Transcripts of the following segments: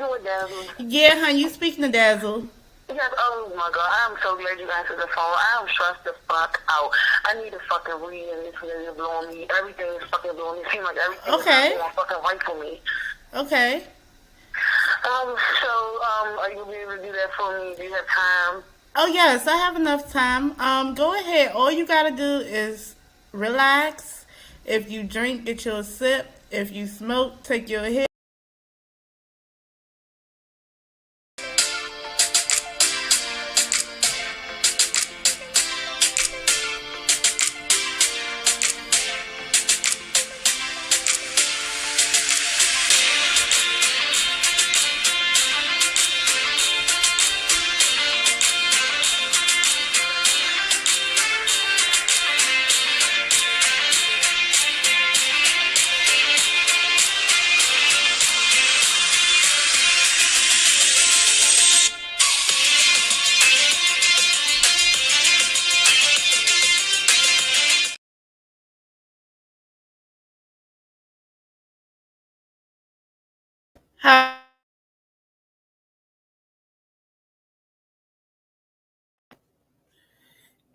speaking with Dazzle? Yeah, honey, you speaking to Dazzle. Yes, oh my god, I'm so glad you answered the phone. I'm stressed the fuck out. I need a fucking read and this nigga is blowing me. Everything is fucking blowing me. It seems like everything is not going fucking right for me. Okay. Are you gonna be able to do that for me? Do you have time? Oh yes, I have enough time. Go ahead. All you gotta do is relax. If you drink, get you a sip. If you smoke, take your hit. Hi.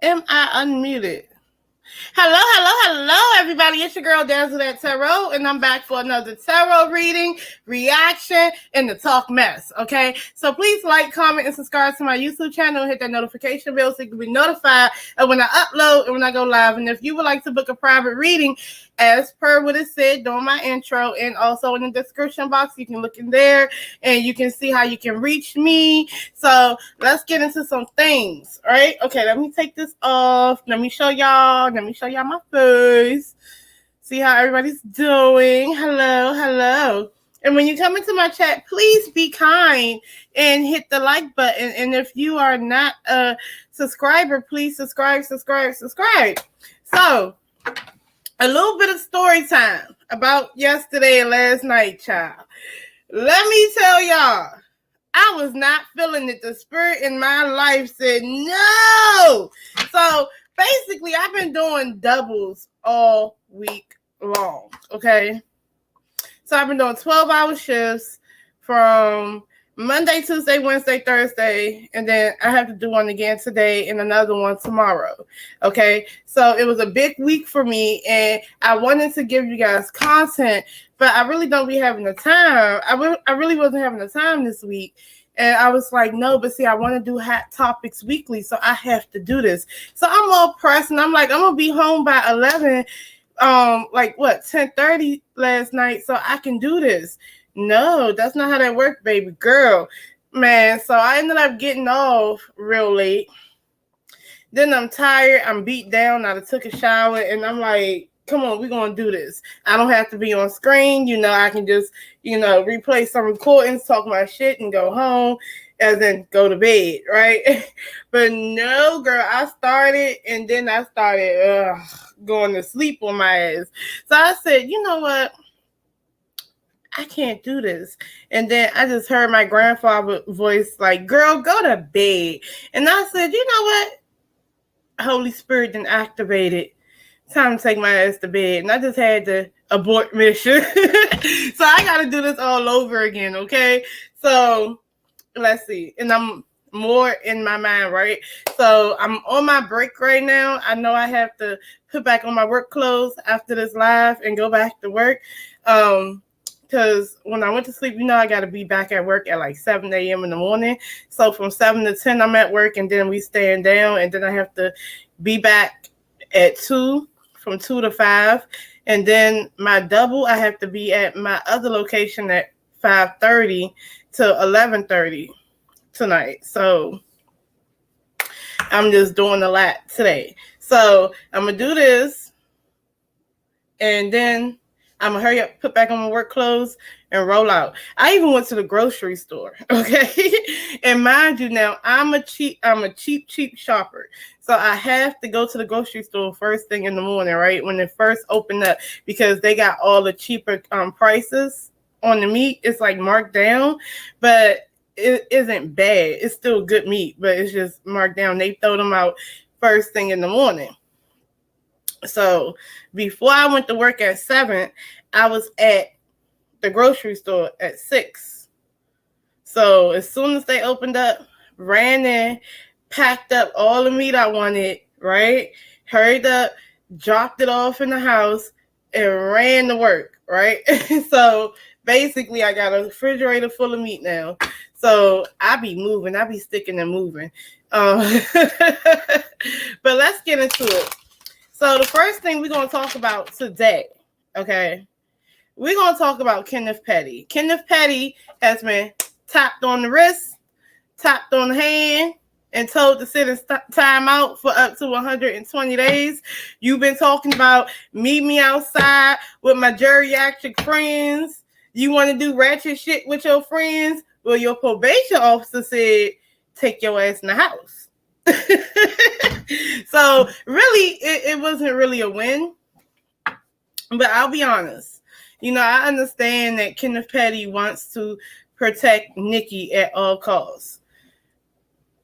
Am I unmuted? Hello, everybody. It's your girl, Dazzle That Tarot, and I'm back for another tarot reading, reaction, and the talk mess, okay? So please like, comment, and subscribe to my YouTube channel and hit that notification bell so you can be notified of when I upload and when I go live. And if you would like to book a private reading, as per what it said during my intro, and also in the description box, you can look in there and you can see how you can reach me. So let's get into some things, all right? Okay, let me take this off. Let me show y'all my face. See how everybody's doing. Hello. And when you come into my chat, please be kind and hit the like button. And if you are not a subscriber, please subscribe. So, a little bit of story time about yesterday and last night, child. Let me tell y'all, I was not feeling it. The spirit in my life said no. So basically, I've been doing doubles all week long, okay? So I've been doing 12-hour shifts from Monday, Tuesday, Wednesday, Thursday, and then I have to do one again today and another one tomorrow, okay? So it was a big week for me, and I wanted to give you guys content, but I really don't be having the time. I really wasn't having the time this week, and I was like, no, but see, I want to do hot topics weekly, so I have to do this. So I'm all pressed, and I'm like, I'm going to be home by 11, 10:30 last night, so I can do this. No, that's not how that works, baby girl. Man, so I ended up getting off real late. Then I'm tired. I'm beat down. I took a shower, and I'm like, come on, we're going to do this. I don't have to be on screen. I can just, replay some recordings, talk my shit, and go home, and then go to bed, right? But no, girl, I started, and then I started going to sleep on my ass. So I said, you know what? I can't do this. And then I just heard my grandfather's voice like, girl, go to bed. And I said, you know what? Holy Spirit then activated. Time to take my ass to bed. And I just had to abort mission. So I got to do this all over again, okay? So let's see. And I'm more in my mind, right? So I'm on my break right now. I know I have to put back on my work clothes after this live and go back to work. Because when I went to sleep, I got to be back at work at like 7 a.m. in the morning. So from 7 to 10, I'm at work, and then we stand down, and then I have to be back at 2, from 2 to 5. And then my double, I have to be at my other location at 5:30 to 11:30 tonight. So I'm just doing a lot today. So I'm going to do this, and then I'm going to hurry up, put back on my work clothes, and roll out. I even went to the grocery store, okay? And mind you now, I'm a cheap shopper. So I have to go to the grocery store first thing in the morning, right? When it first opened up, because they got all the cheaper prices on the meat. It's like marked down, but it isn't bad. It's still good meat, but it's just marked down. They throw them out first thing in the morning. So before I went to work at 7, I was at the grocery store at 6. So as soon as they opened up, ran in, packed up all the meat I wanted, right? Hurried up, dropped it off in the house, and ran to work, right? So basically, I got a refrigerator full of meat now. So I be moving, I be sticking and moving. But let's get into it. So the first thing we're going to talk about today, okay? We're going to talk about Kenneth Petty. Kenneth Petty has been tapped on the wrist, tapped on the hand, and told to sit in time out for up to 120 days. You've been talking about meet me outside with my geriatric friends. You want to do ratchet shit with your friends? Well, your probation officer said, take your ass in the house. So really, it wasn't really a win. But I'll be honest. You know, I understand that Kenneth Petty wants to protect Nikki at all costs.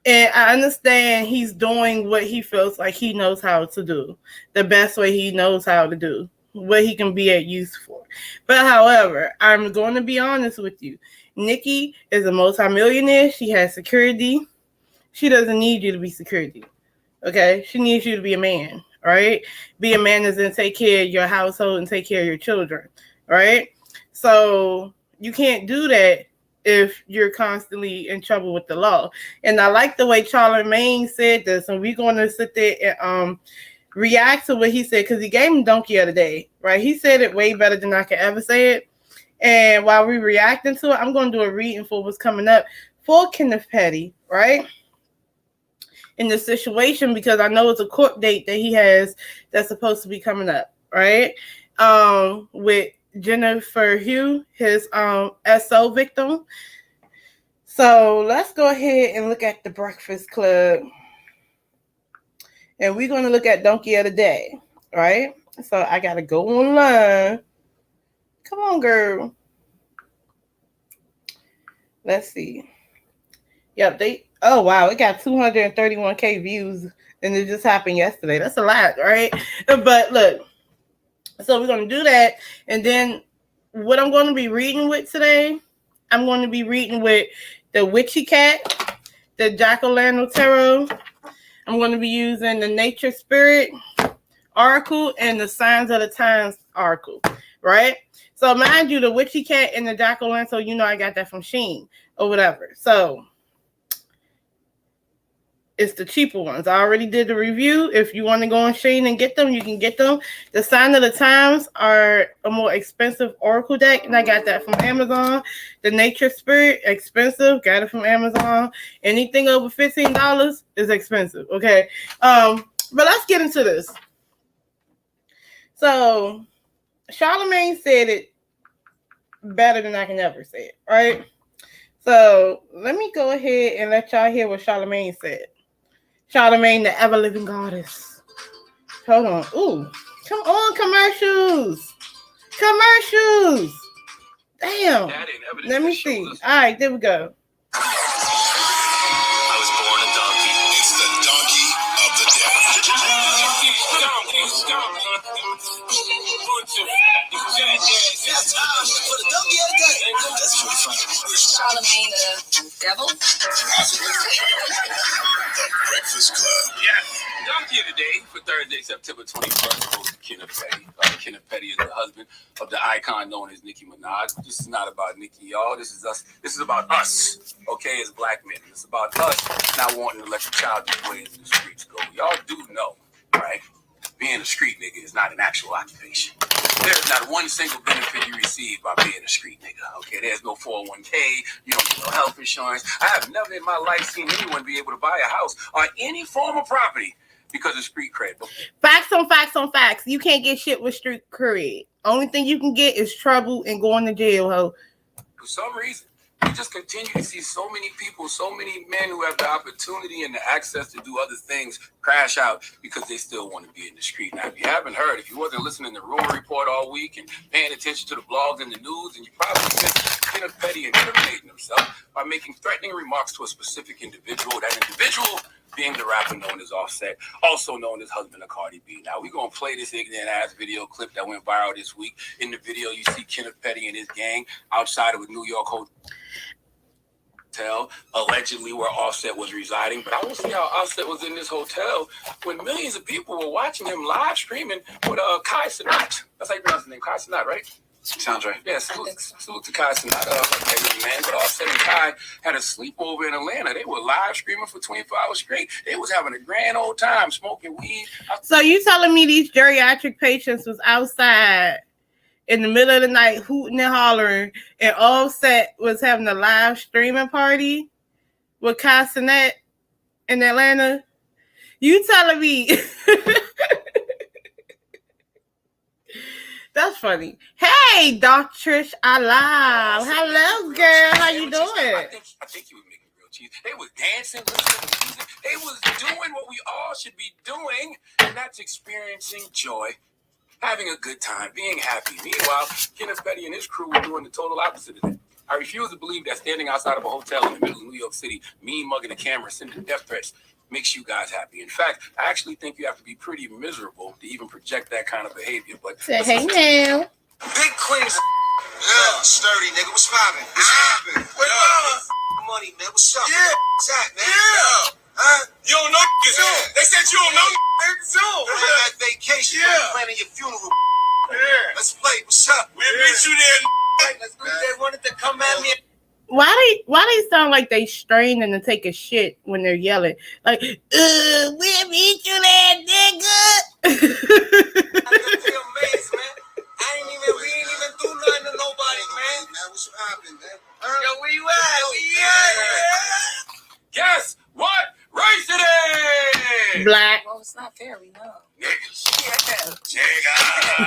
And I understand he's doing what he feels like he knows how to do. The best way he knows how to do. What he can be at use for. But however, I'm going to be honest with you. Nikki is a multimillionaire. She has security. She doesn't need you to be security. Okay? She needs you to be a man. Right? Be a man that's going to take care of your household and take care of your children. Right? So you can't do that if you're constantly in trouble with the law. And I like the way Charlamagne said this, and we're going to sit there and react to what he said, because he gave him donkey of the day, right? He said it way better than I could ever say it. And while we're reacting to it, I'm going to do a reading for what's coming up for Kenneth Petty, right? In this situation, because I know it's a court date that he has that's supposed to be coming up, right? With Jennifer Hugh, his SO victim. So let's go ahead and look at the Breakfast Club. And we're going to look at Donkey of the Day, right? So I got to go online. Come on, girl. Let's see. Yep, oh, wow, it got 231K views, and it just happened yesterday. That's a lot, right? But look, so we're going to do that, and then what I'm going to be reading with today, I'm going to be reading with the Witchy Cat, the Jaguar Tarot. I'm going to be using the Nature Spirit Oracle and the Signs of the Times Oracle, right? So mind you, the Witchy Cat and the Jaguar, so you know I got that from Shein or whatever. So it's the cheaper ones. I already did the review. If you want to go on Shein and get them, you can get them. The Sign of the Times are a more expensive Oracle deck, and I got that from Amazon. The Nature Spirit, expensive. Got it from Amazon. Anything over $15 is expensive, okay? But let's get into this. So, Charlamagne said it better than I can ever say it, right? So, let me go ahead and let y'all hear what Charlamagne said. Charlamagne, the ever-living goddess. Hold on. Ooh, come on, commercials. Commercials. Damn. Let me see. All right, there we go. I was born a donkey. It's the donkey of the day. It's time for the donkey of the day. That's pretty funny. Charlamagne the devil. The Breakfast Club. Yes. Donkey of the day for Thursday, September 21st, goes to Kenneth Petty. Kenneth Petty is the husband of the icon known as Nicki Minaj. This is not about Nicki, y'all. This is us. This is about us, okay, as black men. It's about us not wanting to let the child ways in the streets go. Y'all do know, right? Being a street nigga is not an actual occupation. There's not one single benefit you receive by being a street nigga, okay? There's no 401k, you don't get no health insurance. I have never in my life seen anyone be able to buy a house or any form of property because of street cred. Facts on facts on facts. You can't get shit with street cred. Only thing you can get is trouble and going to jail, ho. For some reason, we just continue to see so many people, so many men who have the opportunity and the access to do other things crash out because they still want to be in the street. Now, if you haven't heard, if you wasn't listening to the Rumor Report all week and paying attention to the blogs and the news, and you probably missed Kenneth Petty incriminating himself by making threatening remarks to a specific individual. That individual being the rapper known as Offset, also known as husband of Cardi B. Now, we're going to play this ignorant-ass video clip that went viral this week. In the video, you see Kenneth Petty and his gang outside of a New York hotel. hotel, allegedly where Offset was residing. But I don't see how Offset was in this hotel when millions of people were watching him live streaming with Kai Cenat. That's how you pronounce his name, Kai Cenat, right? Sounds right. Yeah, salute to Kai Cenat, man. But Offset and Kai had a sleepover in Atlanta. They were live streaming for 24 hours straight. They was having a grand old time smoking weed. So you telling me these geriatric patients was outside in the middle of the night hooting and hollering, and Offset was having a live streaming party with Kai Cenat in Atlanta? You telling me? That's funny. Hey, Dr. Trish, I live. Hello, girl. How you doing? I think you were making real cheese. They was dancing, listening to music. They was doing what we all should be doing, and that's experiencing joy, having a good time, being happy. Meanwhile, Kenneth Petty and his crew were doing the total opposite of that. I refuse to believe that standing outside of a hotel in the middle of New York City, mean mugging the camera, sending death threats, makes you guys happy. In fact, I actually think you have to be pretty miserable to even project that kind of behavior. But say hey now. Big queens. Yeah, sturdy nigga. What's poppin'? What's poppin'? Money, man. What's up? Yeah. What's that, man? Yeah. Huh? You don't know niggas. Yeah. They said you don't know niggas. We're on vacation. Yeah. Planning your funeral. Yeah. Let's play. What's up? We'll meet you there. Let's do that. Wanted to come at me. Why they sound like they straining to take a shit when they're yelling? Like, we'll meet you there, nigga. I feel amazed, man. We ain't even do nothing to nobody, man. What's happening, man? Yo, where you at? guess what race it is? Black. Well, it's not fair, we know. Niggas.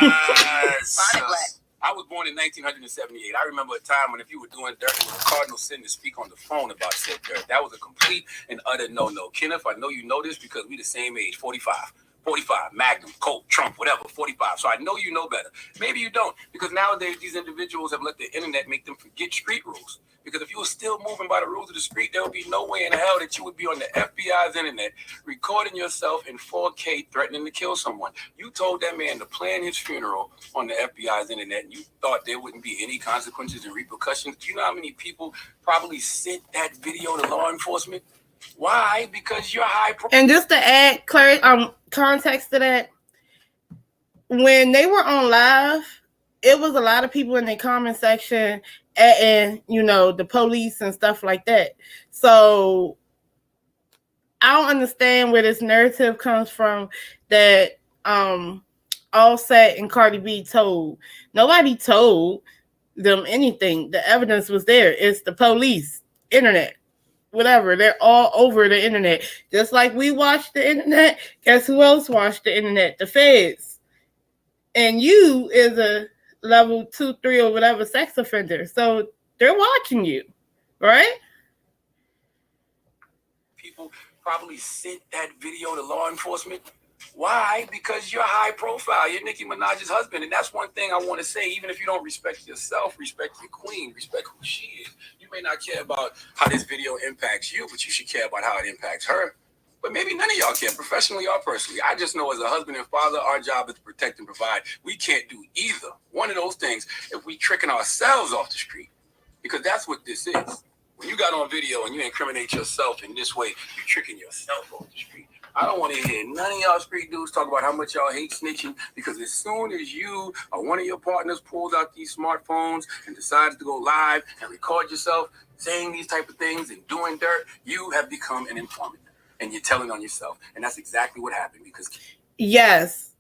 Bonnet black. I was born in 1978. I remember a time when if you were doing dirt, it was a cardinal sin to speak on the phone about said dirt. That was a complete and utter no-no. Kenneth, I know you know this because we the same age, 45. 45, Magnum, Colt, Trump, whatever, 45. So I know you know better. Maybe you don't, because nowadays these individuals have let the internet make them forget street rules. Because if you were still moving by the rules of the street, there would be no way in hell that you would be on the FBI's internet recording yourself in 4K threatening to kill someone. You told that man to plan his funeral on the FBI's internet, and you thought there wouldn't be any consequences and repercussions. Do you know how many people probably sent that video to law enforcement? Why? Because you're high profile. And just to add context to that, when they were on live, it was a lot of people in the comment section and the police and stuff like that. So I don't understand where this narrative comes from that Offset and Cardi B told. Nobody told them anything. The evidence was there. It's the police, internet, whatever. They're all over the internet. Just like we watched the internet, guess who else watched the internet? The feds. And you is a level 2, 3, or whatever sex offender. So they're watching you, right? People probably sent that video to law enforcement. Why? Because you're high profile. You're Nicki Minaj's husband. And that's one thing I want to say. Even if you don't respect yourself, respect your queen, respect who she is. You may not care about how this video impacts you, but you should care about how it impacts her. But maybe none of y'all care, professionally or personally. I just know as a husband and father, our job is to protect and provide. We can't do either one of those things if we tricking ourselves off the street. Because that's what this is. When you got on video and you incriminate yourself in this way, you're tricking yourself off the street. I don't want to hear none of y'all street dudes talk about how much y'all hate snitching, because as soon as you or one of your partners pulls out these smartphones and decides to go live and record yourself saying these type of things and doing dirt, you have become an informant. And you're telling on yourself. And that's exactly what happened. Because yes,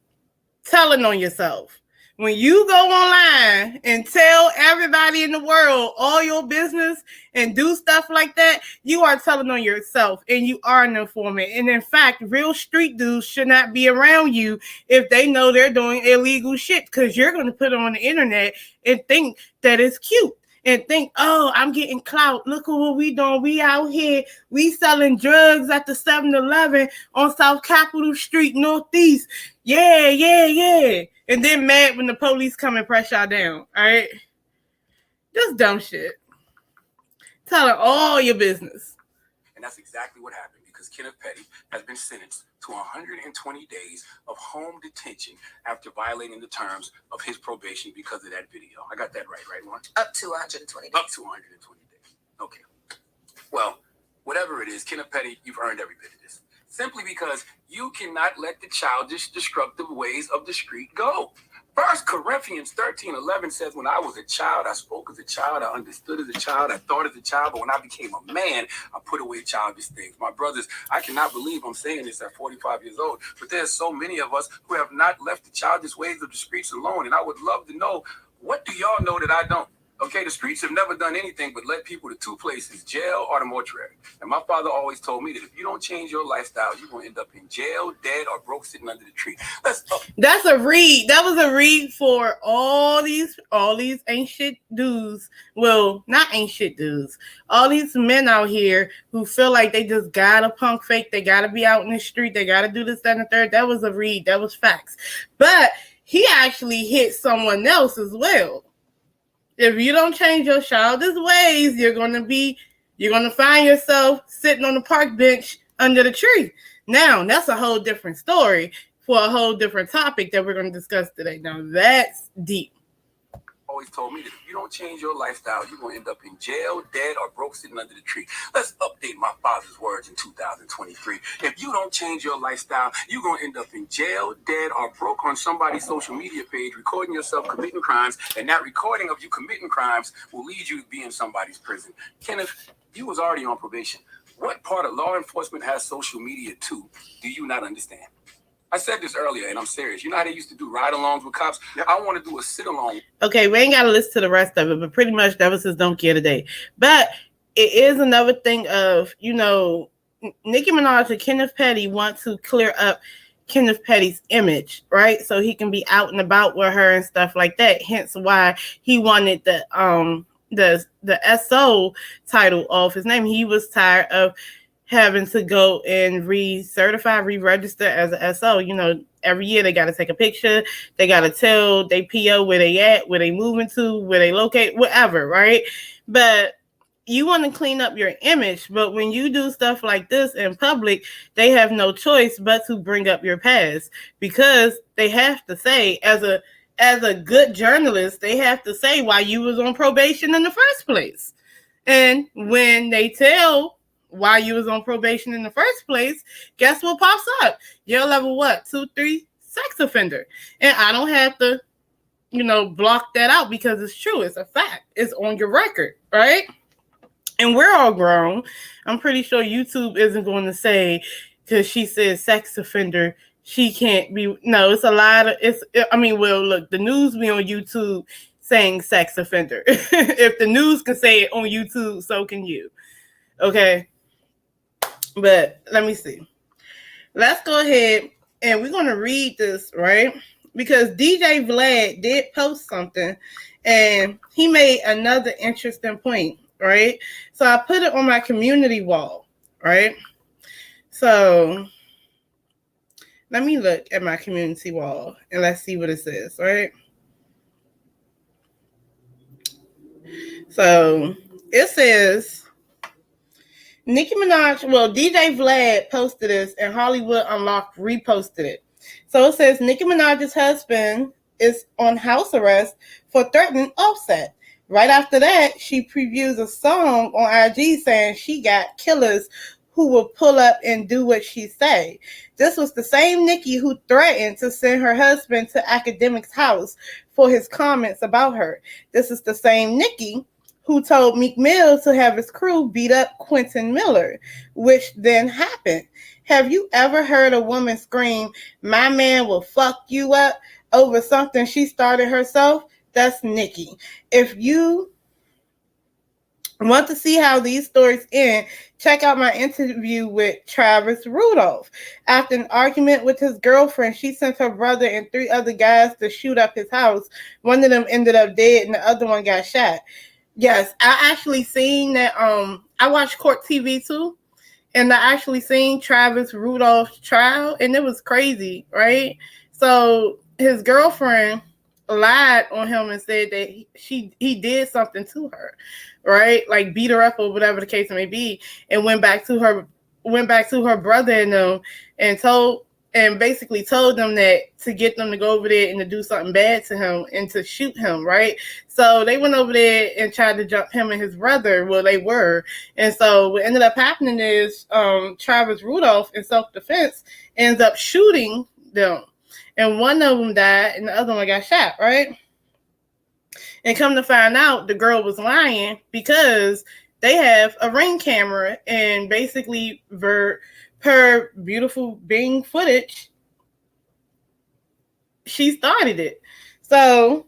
telling on yourself. When you go online and tell everybody in the world all your business and do stuff like that, you are telling on yourself and you are an informant. And in fact, real street dudes should not be around you if they know they're doing illegal shit, because you're going to put it on the internet and think that it's cute. And think, oh, I'm getting clout. Look at what we doing. We out here. We selling drugs at the 7-Eleven on South Capitol Street, Northeast. Yeah. And then mad when the police come and press y'all down. All right? Just dumb shit. Telling all your business. And that's exactly what happened, because Kenneth Petty has been sentenced to 120 days of home detention after violating the terms of his probation because of that video. I got that right, Lauren? Up to 120 days. Up to 120 days. Okay. Well, whatever it is, Kenneth Petty, you've earned every bit of this. Simply because you cannot let the childish, destructive ways of the street go. 1 Corinthians 13:11 says, when I was a child, I spoke as a child, I understood as a child, I thought as a child, but when I became a man, I put away childish things. My brothers, I cannot believe I'm saying this at 45 years old, but there's so many of us who have not left the childish ways of the streets alone, and I would love to know, what do y'all know that I don't? Okay, the streets have never done anything but led people to two places, jail or the mortuary. And my father always told me that if you don't change your lifestyle, you're going to end up in jail, dead, or broke sitting under the tree. That's a read. That was a read for all these ancient dudes. Well, not ancient dudes. All these men out here who feel like they just gotta punk fake. They gotta be out in the street. They gotta do this, that, and the third. That was a read. That was facts. But he actually hit someone else as well. If you don't change your childish ways, you're gonna find yourself sitting on the park bench under the tree. Now, that's a whole different story for a whole different topic that we're going to discuss today. Now, that's deep. Always told me that if you don't change your lifestyle, you're going to end up in jail, dead, or broke sitting under the tree. Let's update my father's words in 2023. If you don't change your lifestyle, you're going to end up in jail, dead, or broke on somebody's social media page, recording yourself committing crimes, and that recording of you committing crimes will lead you to be in somebody's prison. Kenneth, you was already on probation. What part of law enforcement has social media too? Do you not understand? I said this earlier, and I'm serious. You know how they used to do ride-alongs with cops? Yep. I want to do a sit-along. Okay, we ain't got to listen to the rest of it, but pretty much that was his don't care today. But it is another thing of, Nicki Minaj and Kenneth Petty want to clear up Kenneth Petty's image, right? So he can be out and about with her and stuff like that. Hence why he wanted the SO title off his name. He was tired of having to go and re-register as a SO. Every year they got to take a picture. They got to tell they PO where they at, where they moving to, where they locate, whatever, right? But you want to clean up your image. But when you do stuff like this in public, they have no choice but to bring up your past, because they have to say, as a good journalist, they have to say why you was on probation in the first place. And when they tell why you was on probation in the first place, guess what pops up? You're level 2, 3 sex offender. And I don't have to, block that out, because it's true. It's a fact. It's on your record, right? And we're all grown. I'm pretty sure YouTube isn't going to say, because she says sex offender, she can't be. No, it's a lot of, look, the news be on YouTube saying sex offender. If the news can say it on YouTube, so can you. Okay. But let me see. Let's go ahead and we're going to read this, right? Because DJ Vlad did post something and he made another interesting point, right? So I put it on my community wall, right? So let me look at my community wall and let's see what it says, right? So it says, Nicki Minaj, DJ Vlad posted this and Hollywood Unlocked reposted it. So it says Nicki Minaj's husband is on house arrest for threatening Offset. Right after that, she previews a song on IG saying she got killers who will pull up and do what she say. This was the same Nicki who threatened to send her husband to Academic's house for his comments about her. This is the same Nicki who told Meek Mill to have his crew beat up Quentin Miller, which then happened. Have you ever heard a woman scream, "My man will fuck you up," over something she started herself? That's Nicki. If you want to see how these stories end, check out my interview with Travis Rudolph. After an argument with his girlfriend, she sent her brother and 3 other guys to shoot up his house. One of them ended up dead and the other one got shot. Yes, I actually seen that. I watched Court TV too, and I actually seen Travis Rudolph's trial, and it was crazy, right? So his girlfriend lied on him and said that he did something to her, right? Like beat her up or whatever the case may be, and went back to her brother and them and told and basically told them that to get them to go over there and to do something bad to him and to shoot him, right? So they went over there and tried to jump him and his brother. Well, they were. And so what ended up happening is Travis Rudolph, in self-defense, ends up shooting them. And one of them died and the other one got shot, right? And come to find out, the girl was lying because they have a Ring camera, and basically her beautiful Bing footage, she started it. So,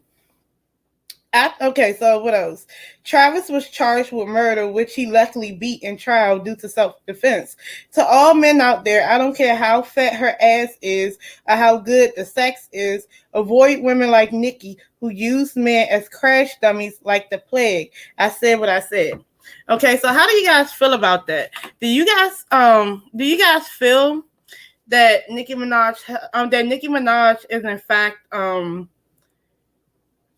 so what else? Travis was charged with murder, which he luckily beat in trial due to self-defense. To all men out there, I don't care how fat her ass is or how good the sex is, avoid women like Nikki who use men as crash dummies like the plague. I said what I said. Okay, so how do you guys feel about that? Do you guys feel that Nicki Minaj is in fact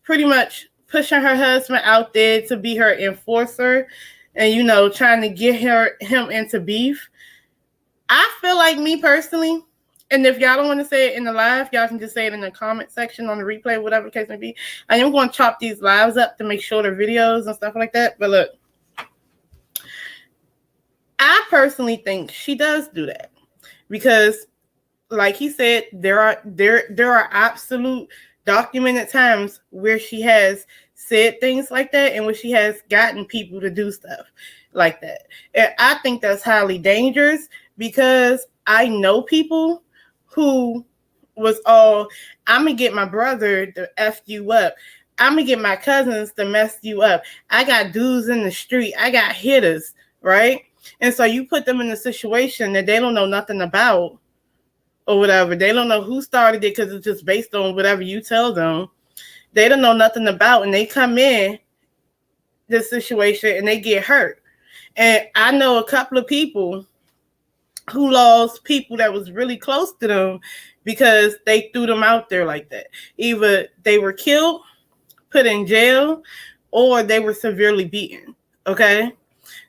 pretty much pushing her husband out there to be her enforcer and trying to get him into beef? I feel like, me personally, and if y'all don't want to say it in the live, y'all can just say it in the comment section on the replay, whatever the case may be. I am going to chop these lives up to make sure the videos and stuff like that. But look, I personally think she does do that because, like he said, there are absolute documented times where she has said things like that and where she has gotten people to do stuff like that. And I think that's highly dangerous because I know people who was all, I'm going to get my brother to F you up. I'm going to get my cousins to mess you up. I got dudes in the street. I got hitters, right? And so you put them in a situation that they don't know nothing about or whatever. They don't know who started it because it's just based on whatever you tell them. They don't know nothing about, and they come in this situation and they get hurt. And I know a couple of people who lost people that was really close to them because they threw them out there like that. Either they were killed, put in jail, or they were severely beaten. Okay?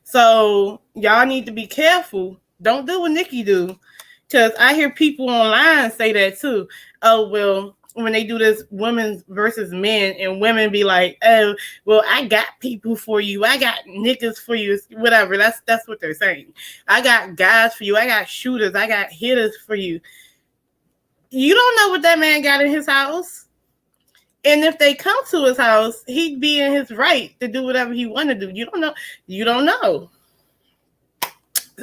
So y'all need to be careful. Don't do what Nikki do. Because I hear people online say that too. Oh, well, when they do this women versus men, and women be like, oh, well, I got people for you. I got niggas for you. Whatever. That's what they're saying. I got guys for you. I got shooters. I got hitters for you. You don't know what that man got in his house. And if they come to his house, he'd be in his right to do whatever he want to do. You don't know. You don't know.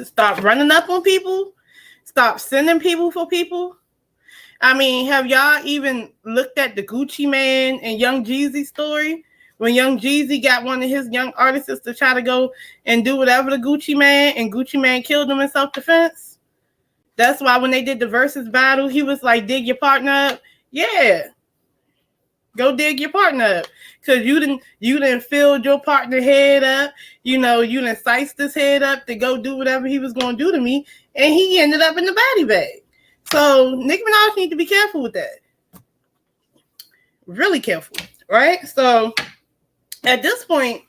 Stop running up on people. Stop sending people for people. I mean, have y'all even looked at the Gucci Man and Young Jeezy story? When Young Jeezy got one of his young artists to try to go and do whatever to Gucci Man, and Gucci Man killed him in self-defense. That's why when they did the versus battle, he was like, dig your partner up. Yeah. Go dig your partner up. Because you didn't filled your partner head up. You didn't size his head up to go do whatever he was going to do to me. And he ended up in the body bag. So Nicki Minaj need to be careful with that. Really careful, right? So at this point,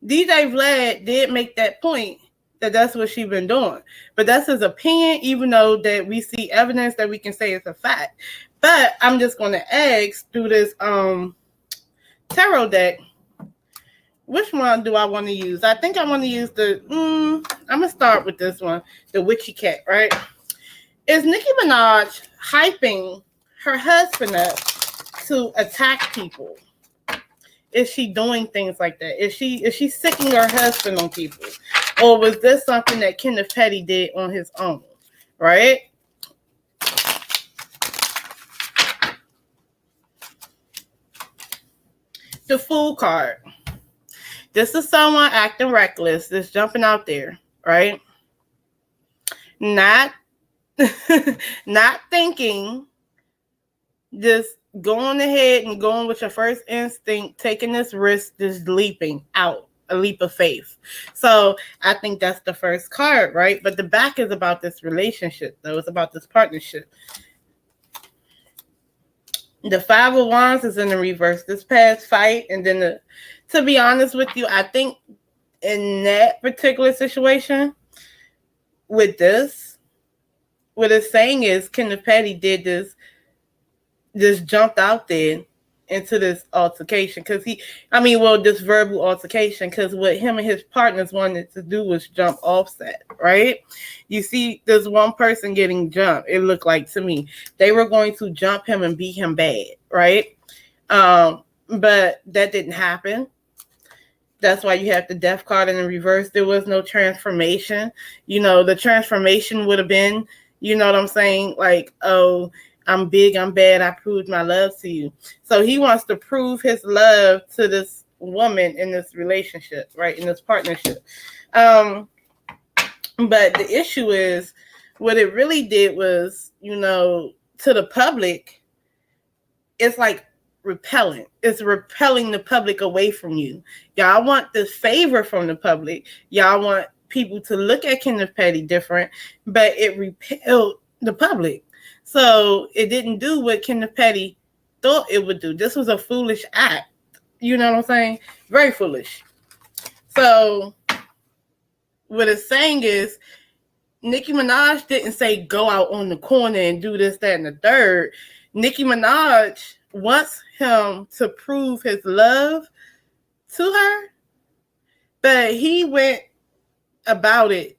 DJ Vlad did make that point that that's what she's been doing. But that's his opinion, even though that we see evidence that we can say it's a fact. But I'm just going to ask through this tarot deck, which one do I want to use? I think I want to use I'm going to start with this one, the Witchy Cat, right? Is Nicki Minaj hyping her husband up to attack people? Is she doing things like that? Is she sicking her husband on people? Or was this something that Kenneth Petty did on his own, right? The Fool card. This is someone acting reckless, just jumping out there, right? Not thinking, just going ahead and going with your first instinct, taking this risk, just leaping out, a leap of faith. So I think that's the first card, right? But the back is about this relationship, though. It's about this partnership. The Five of Wands is in the reverse. This past fight, and then to be honest with you, I think in that particular situation with this, what it's saying is Kenneth Petty did this jumped out there into this altercation because this verbal altercation, because what him and his partners wanted to do was jump Offset, right? You see this one person getting jumped. It looked like to me they were going to jump him and beat him bad, right? But that didn't happen. That's why you have the death card in the reverse. There was no transformation. The transformation would have been, you know what I'm saying? Like, oh, I'm big, I'm bad, I proved my love to you. So he wants to prove his love to this woman in this relationship, right? In this partnership. But the issue is, what it really did was, to the public, it's like repellent. It's repelling the public away from you. Y'all want this favor from the public. Y'all want people to look at Kenneth Petty different, but it repelled the public. So it didn't do what Kenneth Petty thought it would do. This was a foolish act. You know what I'm saying? Very foolish. So what it's saying is, Nicki Minaj didn't say go out on the corner and do this, that, and the third. Nicki Minaj wants him to prove his love to her, but he went about it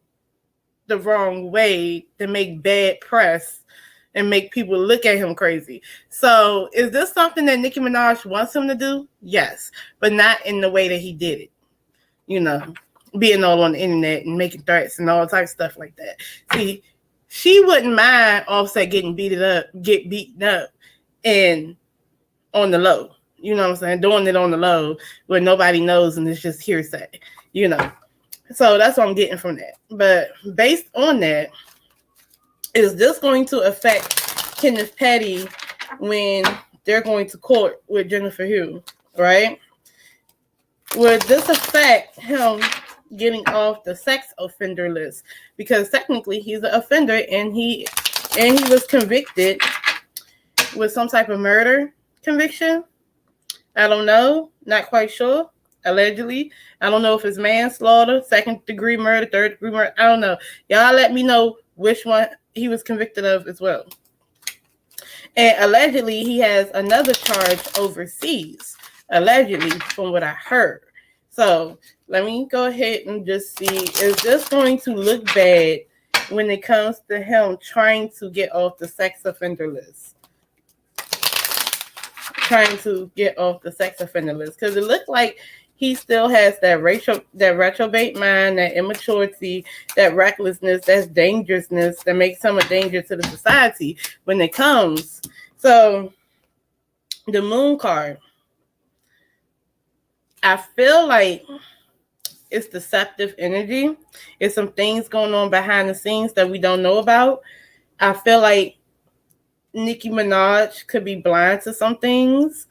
the wrong way to make bad press and make people look at him crazy. So is this something that Nicki Minaj wants him to do? Yes, but not in the way that he did it. Being all on the internet and making threats and all types of stuff like that. See, she wouldn't mind Offset getting beaten up and on the low. You know what I'm saying? Doing it on the low where nobody knows and it's just hearsay. So that's what I'm getting from that. But based on that, is this going to affect Kenneth Petty when they're going to court with Jennifer Hugh, right? Would this affect him getting off the sex offender list? Because technically he's an offender and he was convicted with some type of murder conviction. I don't know. Not quite sure. Allegedly. I don't know if it's manslaughter, second degree murder, third degree murder. I don't know. Y'all let me know which one he was convicted of as well. And allegedly, he has another charge overseas. Allegedly, from what I heard. So let me go ahead and just see. Is this going to look bad when it comes to him trying to get off the sex offender list? Trying to get off the sex offender list. Because it looked like he still has that retrobate mind, that immaturity, that recklessness, that dangerousness that makes him a danger to the society when it comes. So the moon card, I feel like it's deceptive energy. It's some things going on behind the scenes that we don't know about. I feel like Nicki Minaj could be blind to some things,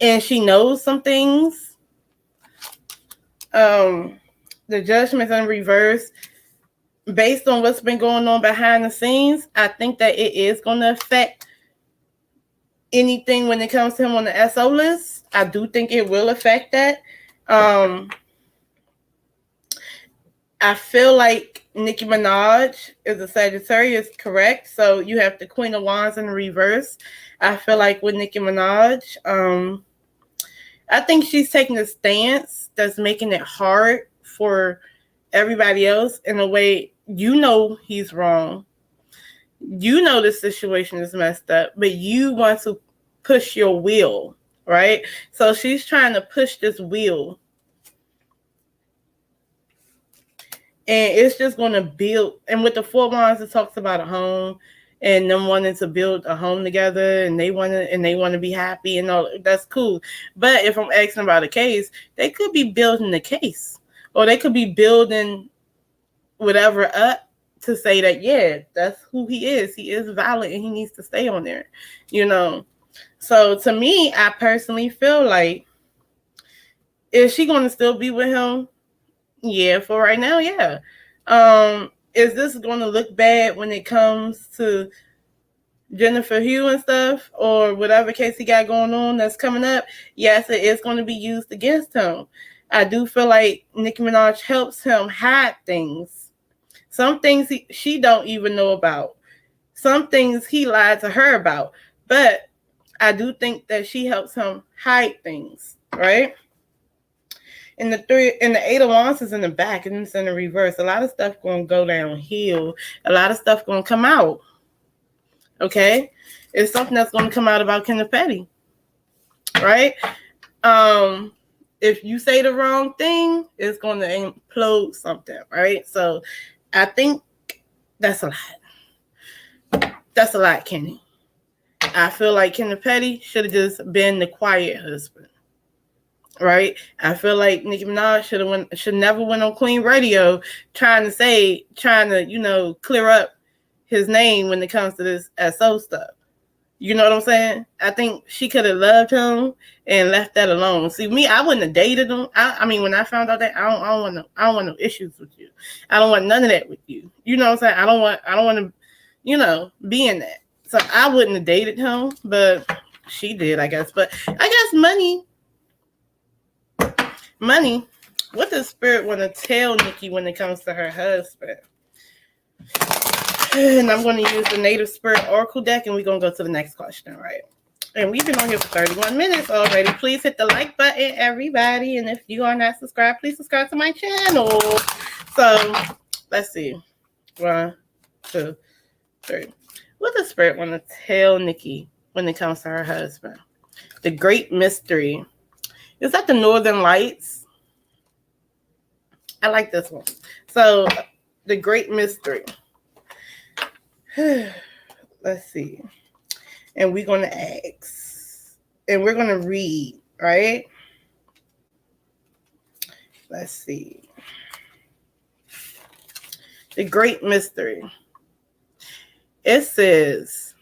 and she knows some things. The judgment's in reverse. Based on what's been going on behind the scenes, I think that it is going to affect anything when it comes to him on the SO list. I do think it will affect that. I feel like Nicki Minaj is a Sagittarius, correct? So you have the Queen of Wands in reverse. I feel like with Nicki Minaj, I think she's taking a stance that's making it hard for everybody else in a way. He's wrong. The situation is messed up, but you want to push your will, right? So she's trying to push this wheel. And it's just going to build. And with the Four Wands, it talks about a home and them wanting to build a home together, and they want to be happy and all. That's cool. But if I'm asking about a case, they could be building the case, or they could be building whatever up to say that, yeah, that's who he is. He is valid and he needs to stay on there, So to me, I personally feel like, is she going to still be with him? Yeah, for right now, yeah. Is this going to look bad when it comes to Jennifer Hugh and stuff, or whatever case he got going on that's coming up? Yes, it is going to be used against him. I do feel like Nicki Minaj helps him hide things Some things she don't even know about. Some things he lied to her about. But I do think that she helps him hide things, right? And the Eight of Wands is in the back and it's in the reverse. A lot of stuff gonna go downhill. A lot of stuff gonna come out. Okay? It's something that's gonna come out about Kenneth Petty. Right? If you say the wrong thing, it's gonna implode something, right? So I think that's a lot. That's a lot, Kenny. I feel like Kenneth Petty should have just been the quiet husband. Right? I feel like Nicki Minaj should never went on Queen Radio trying to, clear up his name when it comes to this SO stuff. You know what I'm saying? I think she could have loved him and left that alone. See, me, I wouldn't have dated him. I mean, when I found out that, I don't want no issues with you. I don't want none of that with you. You know what I'm saying? I don't want to, be in that. So I wouldn't have dated him, but she did, I guess. But I guess money. What does Spirit want to tell Nikki when it comes to her husband? And I'm going to use the Native Spirit Oracle deck, and we're going to go to the next question, right? And we've been on here for 31 minutes already. Please hit the like button, everybody. And if you are not subscribed, please subscribe to my channel. So, let's see. 1, 2, 3. What does Spirit want to tell Nikki when it comes to her husband? The Great Mystery. Is that the Northern Lights? I like this one. So, the Great Mystery. Let's see. And we're going to ask. And we're going to read, right? Let's see. The Great Mystery. It says,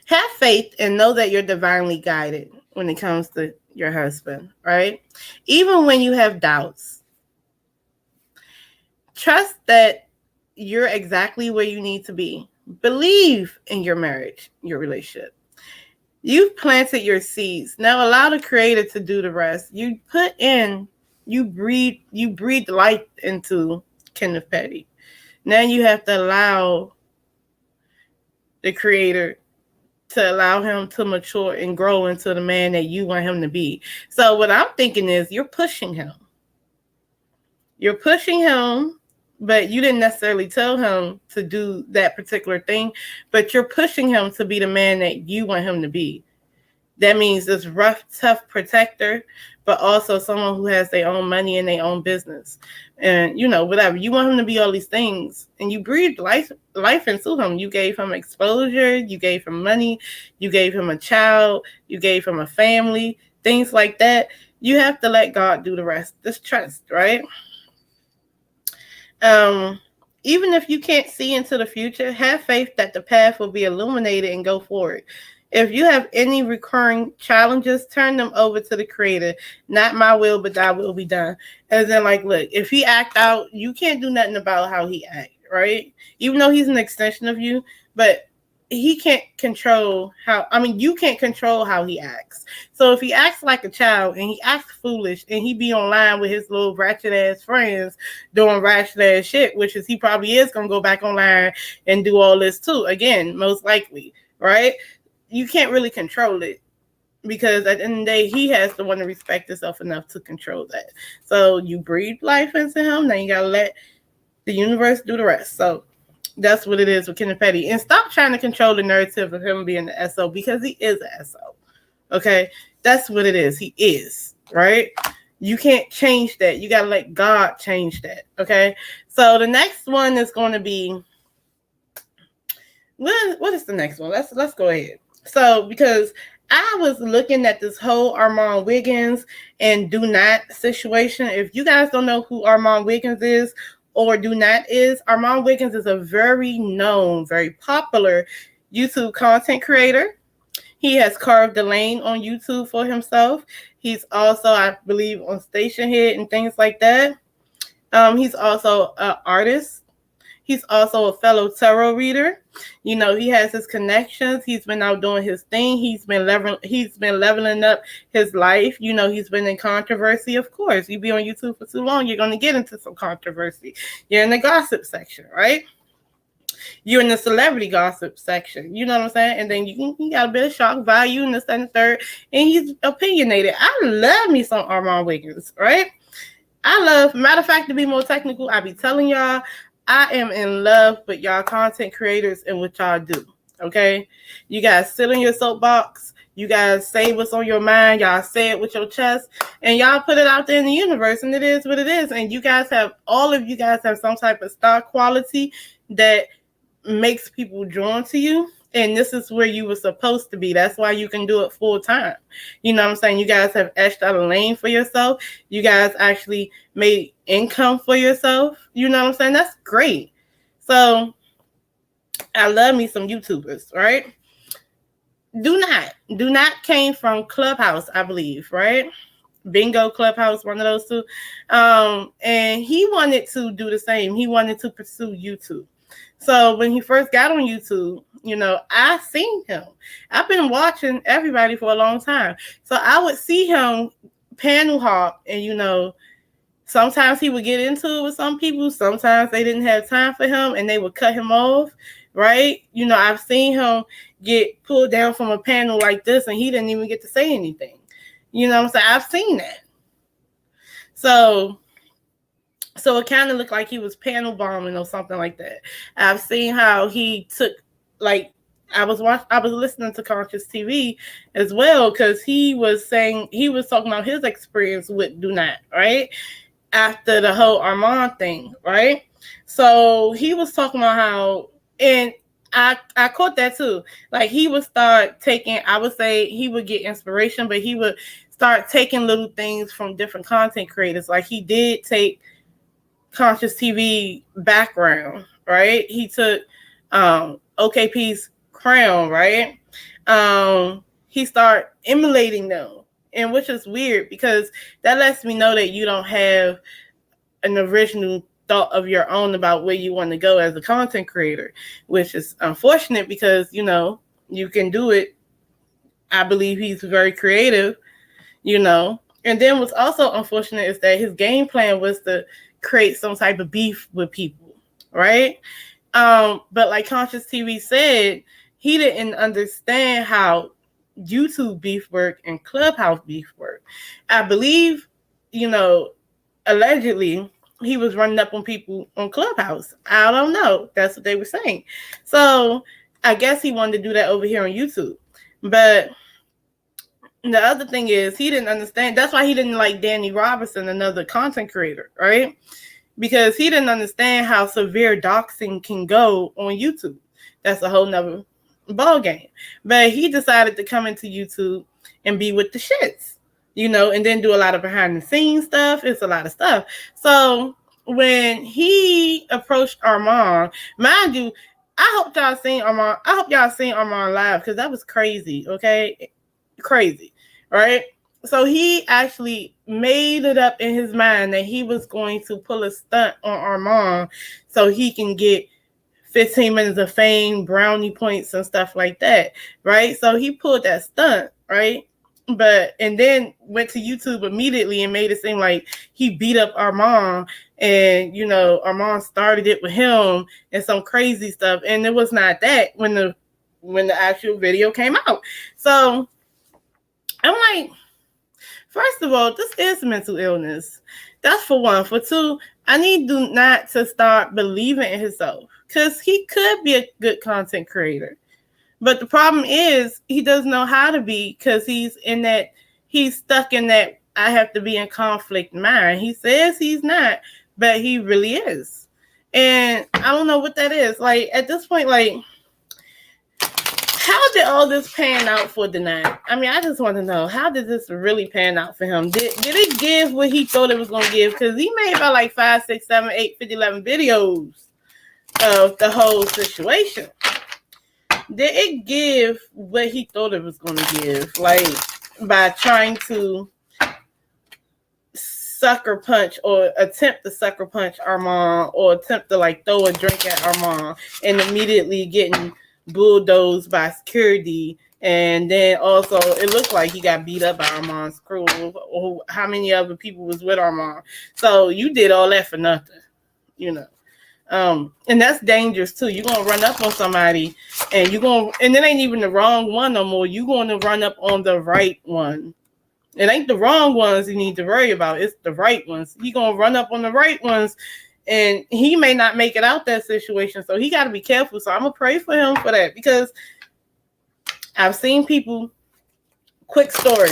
have faith and know that you're divinely guided when it comes to your husband, right? Even when you have doubts. Trust that you're exactly where you need to be. Believe in your marriage, your relationship. You've planted your seeds. Now allow the Creator to do the rest. You breathe life into Kenneth Petty. Now you have to allow the Creator to allow him to mature and grow into the man that you want him to be. So what I'm thinking is you're pushing him. You're pushing him, but you didn't necessarily tell him to do that particular thing, but you're pushing him to be the man that you want him to be. That means this rough, tough protector, but also someone who has their own money and their own business. And, whatever. You want him to be all these things. And you breathed life into him. You gave him exposure. You gave him money. You gave him a child. You gave him a family. Things like that. You have to let God do the rest. Just trust, right? Even if you can't see into the future, have faith that the path will be illuminated and go forward. If you have any recurring challenges, turn them over to the Creator. Not my will, but thy will be done. As in, look, if he act out, you can't do nothing about how he act, right? Even though he's an extension of you, but he can't control you can't control how he acts. So if he acts like a child and he acts foolish and he be online with his little ratchet ass friends doing ratchet ass shit, which is he probably is going to go back online and do all this too. Again, most likely, right? You can't really control it because at the end of the day, he has to want to respect himself enough to control that. So you breathe life into him. Now you got to let the universe do the rest. So that's what it is with Kenneth Petty. And stop trying to control the narrative of him being the SO because he is an SO. Okay? That's what it is. He is, right? You can't change that. You got to let God change that. Okay? So the next one is going to be, what is the next one? Let's go ahead. So, because I was looking at this whole Armon Wiggins and Do Not situation. If you guys don't know who Armon Wiggins is or Do Not is, Armon Wiggins is a very known, very popular YouTube content creator. He has carved the lane on YouTube for himself. He's also, I believe, on Station Hit and things like that. He's also an artist. He's also a fellow tarot reader. You know, he has his connections. He's been out doing his thing. He's been leveling up his life. You know, he's been in controversy. Of course, you be on YouTube for too long, you're going to get into some controversy. You're in the gossip section, right? You're in the celebrity gossip section. You know what I'm saying? And then you got a bit of shock value in this and the third. And he's opinionated. I love me some Armon Wiggins, right? Matter of fact, to be more technical, I be telling y'all, I am in love with y'all content creators and what y'all do, okay? You guys sit on your soapbox. You guys say what's on your mind. Y'all say it with your chest. And y'all put it out there in the universe, and it is what it is. And all of you guys have some type of star quality that makes people drawn to you. And this is where you were supposed to be. That's why you can do it full time. You know what I'm saying? You guys have etched out a lane for yourself. You guys actually made income for yourself. You know what I'm saying? That's great. So I love me some YouTubers, right? Do not came from Clubhouse, I believe, right? Bingo, Clubhouse, one of those two. And he wanted to do the same. He wanted to pursue YouTube. So when he first got on YouTube, you know, I seen him. I've been watching everybody for a long time. So I would see him panel hop, and, you know, sometimes he would get into it with some people. Sometimes they didn't have time for him and they would cut him off, right? You know, I've seen him get pulled down from a panel like this and he didn't even get to say anything. You know what I'm saying? I've seen that. So it kind of looked like he was panel bombing or something like that. I've seen how he took, like, I was listening to Conscious TV as well, because he was talking about his experience with Do Not, right? After the whole Armon thing, right? So he was talking about how, and I caught that too. Like, he would start taking, I would say he would get inspiration, but he would start taking little things from different content creators. Like, he did take Conscious TV background, right? He took OKP's crown, right? He started emulating them, and which is weird because that lets me know that you don't have an original thought of your own about where you want to go as a content creator, which is unfortunate because, you know, you can do it. I believe he's very creative, you know. And then what's also unfortunate is that his game plan was to create some type of beef with people, right? But like Conscious TV said, he didn't understand how YouTube beef work and Clubhouse beef work. I believe, you know, allegedly he was running up on people on Clubhouse. I don't know. That's what they were saying. So I guess he wanted to do that over here on YouTube. But the other thing is he didn't understand. That's why he didn't like Danny Robinson, another content creator, right? Because he didn't understand how severe doxing can go on YouTube. That's a whole nother ball game. But he decided to come into YouTube and be with the shits, you know, and then do a lot of behind the scenes stuff. It's a lot of stuff. So when he approached Armon, mind you, I hope y'all seen Armon live, because that was crazy. Okay, crazy, right? So he actually made it up in his mind that he was going to pull a stunt on Armon so he can get 15 minutes of fame, brownie points, and stuff like that, right? So he pulled that stunt, right? And then went to YouTube immediately and made it seem like he beat up Armon, and, you know, Armon started it with him and some crazy stuff. And it was not that when the actual video came out. So I'm like, first of all, this is mental illness. That's for one. For two, I need Do Not to start believing in himself, because he could be a good content creator. But the problem is he doesn't know how to be, because he's stuck in that I have to be in conflict mind. He says he's not, but he really is. And I don't know what that is. Like, at this point, like, how did all this pan out for Do Not? I mean, I just want to know, how did this really pan out for him? Did it give what he thought it was going to give? Because he made about like 5, 6, 7, 8, 50, 11 videos of the whole situation. Did it give what he thought it was going to give? Like, by trying to sucker punch or attempt to sucker punch Armon or attempt to like throw a drink at Armon and immediately getting bulldozed by security. And then also it looked like he got beat up by Armon's crew or how many other people was with Armon. So you did all that for nothing, you know. And that's dangerous too. You're gonna run up on somebody and and it ain't even the wrong one no more. You're gonna run up on the right one. It ain't the wrong ones you need to worry about. It's the right ones. He gonna run up on the right ones, and he may not make it out that situation. So he got to be careful. So I'm gonna pray for him for that because I've seen people. Quick story.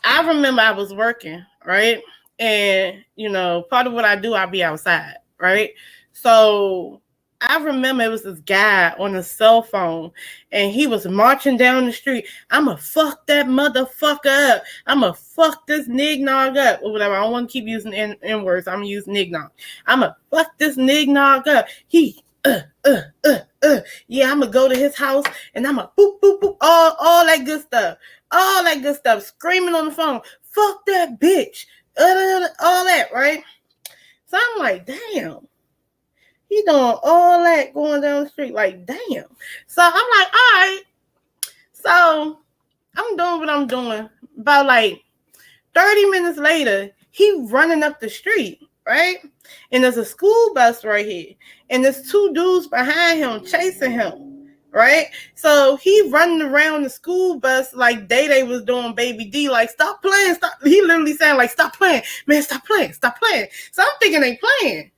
I remember I was working, right, and you know, part of what I do, I'll be outside, right. So I remember it was this guy on a cell phone and he was marching down the street. I'ma fuck that motherfucker up. I'ma fuck this nignog up. Or whatever. I don't want to keep using N words. I'm gonna use nignog. I'ma fuck this nignog up. Yeah, I'ma go to his house and I'ma boop, boop, boop. All that good stuff. All that good stuff. Screaming on the phone. Fuck that bitch. All that, right? So I'm like, damn. He doing all that going down the street. Like, damn. So I'm like, all right. So I'm doing what I'm doing. About like 30 minutes later, he running up the street, right? And there's a school bus right here. And there's two dudes behind him chasing him, right? So he running around the school bus like Day was doing Baby D. Like, stop playing. Stop. He literally saying like, stop playing. Man, stop playing. Stop playing. So I'm thinking they playing.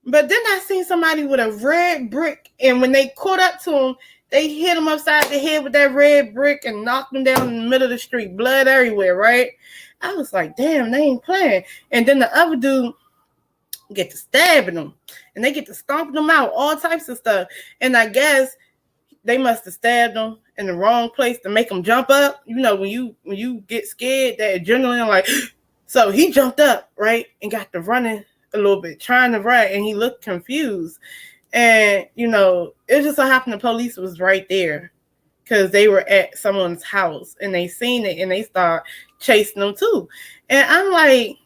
But then I seen somebody with a red brick, and when they caught up to him, they hit him upside the head with that red brick and knocked him down in the middle of the street, blood everywhere, right? I was like, damn, they ain't playing. And then the other dude get to stabbing them, and they get to stomping them out, all types of stuff. And I guess they must have stabbed them in the wrong place to make them jump up. You know, when you get scared, that adrenaline, like, so he jumped up, right, and got to running a little bit, trying to run, and he looked confused. And you know, it just so happened the police was right there because they were at someone's house and they seen it and they start chasing them too. And I'm like,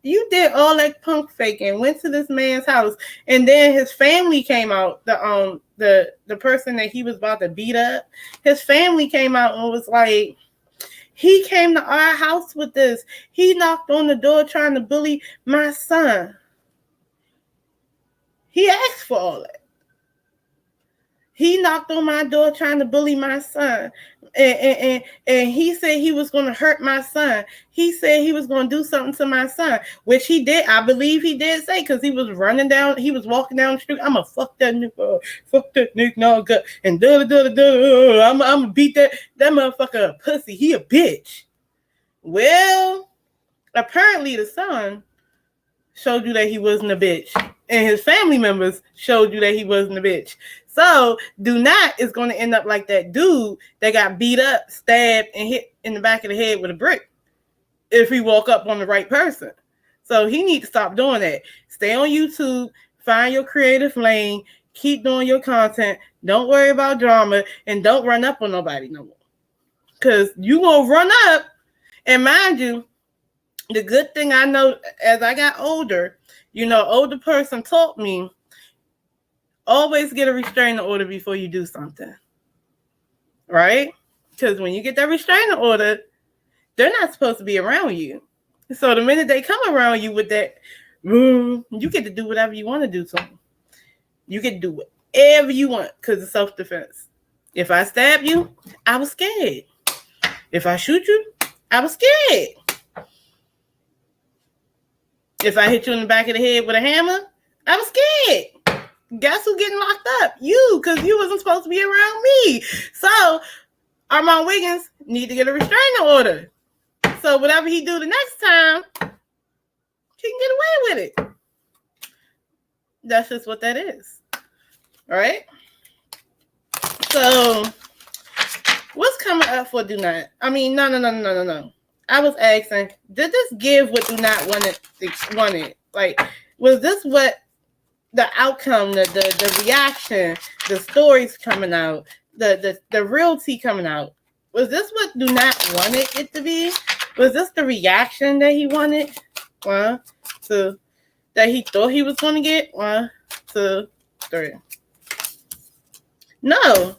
you did all that punk faking, went to this man's house, and then his family came out. The person that he was about to beat up, his family came out and was like, he came to our house with this. He knocked on the door trying to bully my son. He asked for all that. He knocked on my door trying to bully my son. And he said he was going to hurt my son. He said he was going to do something to my son, which he did. I believe he did say, because he was walking down the street. I'm going to fuck that nigga, no, and I'm going to beat that motherfucker a pussy. He a bitch. Well, apparently the son showed you that he wasn't a bitch. And his family members showed you that he wasn't a bitch. So, do not is going to end up like that dude that got beat up, stabbed, and hit in the back of the head with a brick if he woke up on the right person. So, he need to stop doing that. Stay on YouTube, find your creative lane, keep doing your content, don't worry about drama, and don't run up on nobody no more. Because you going to run up, and mind you, the good thing I know as I got older, you know, older person taught me, always get a restraining order before you do something, right? Because when you get that restraining order, they're not supposed to be around you. So the minute they come around you with that, you get to do whatever you want to do to them. You get to do whatever you want because it's self-defense. If I stab you, I was scared. If I shoot you, I was scared. If I hit you in the back of the head with a hammer, I was scared. Guess who's getting locked up? You, because you wasn't supposed to be around me. So, Armon Wiggins need to get a restraining order. So, whatever he do the next time, he can get away with it. That's just what that is. All right? So, what's coming up for Do Not? I mean, no. I was asking, did this give what Do Not wanted? Like, was this what the outcome, the reaction, the stories coming out, the realty coming out? Was this what Do Not wanted it to be? Was this the reaction that he wanted? 1, 2. That he thought he was going to get? 1, 2, 3. No.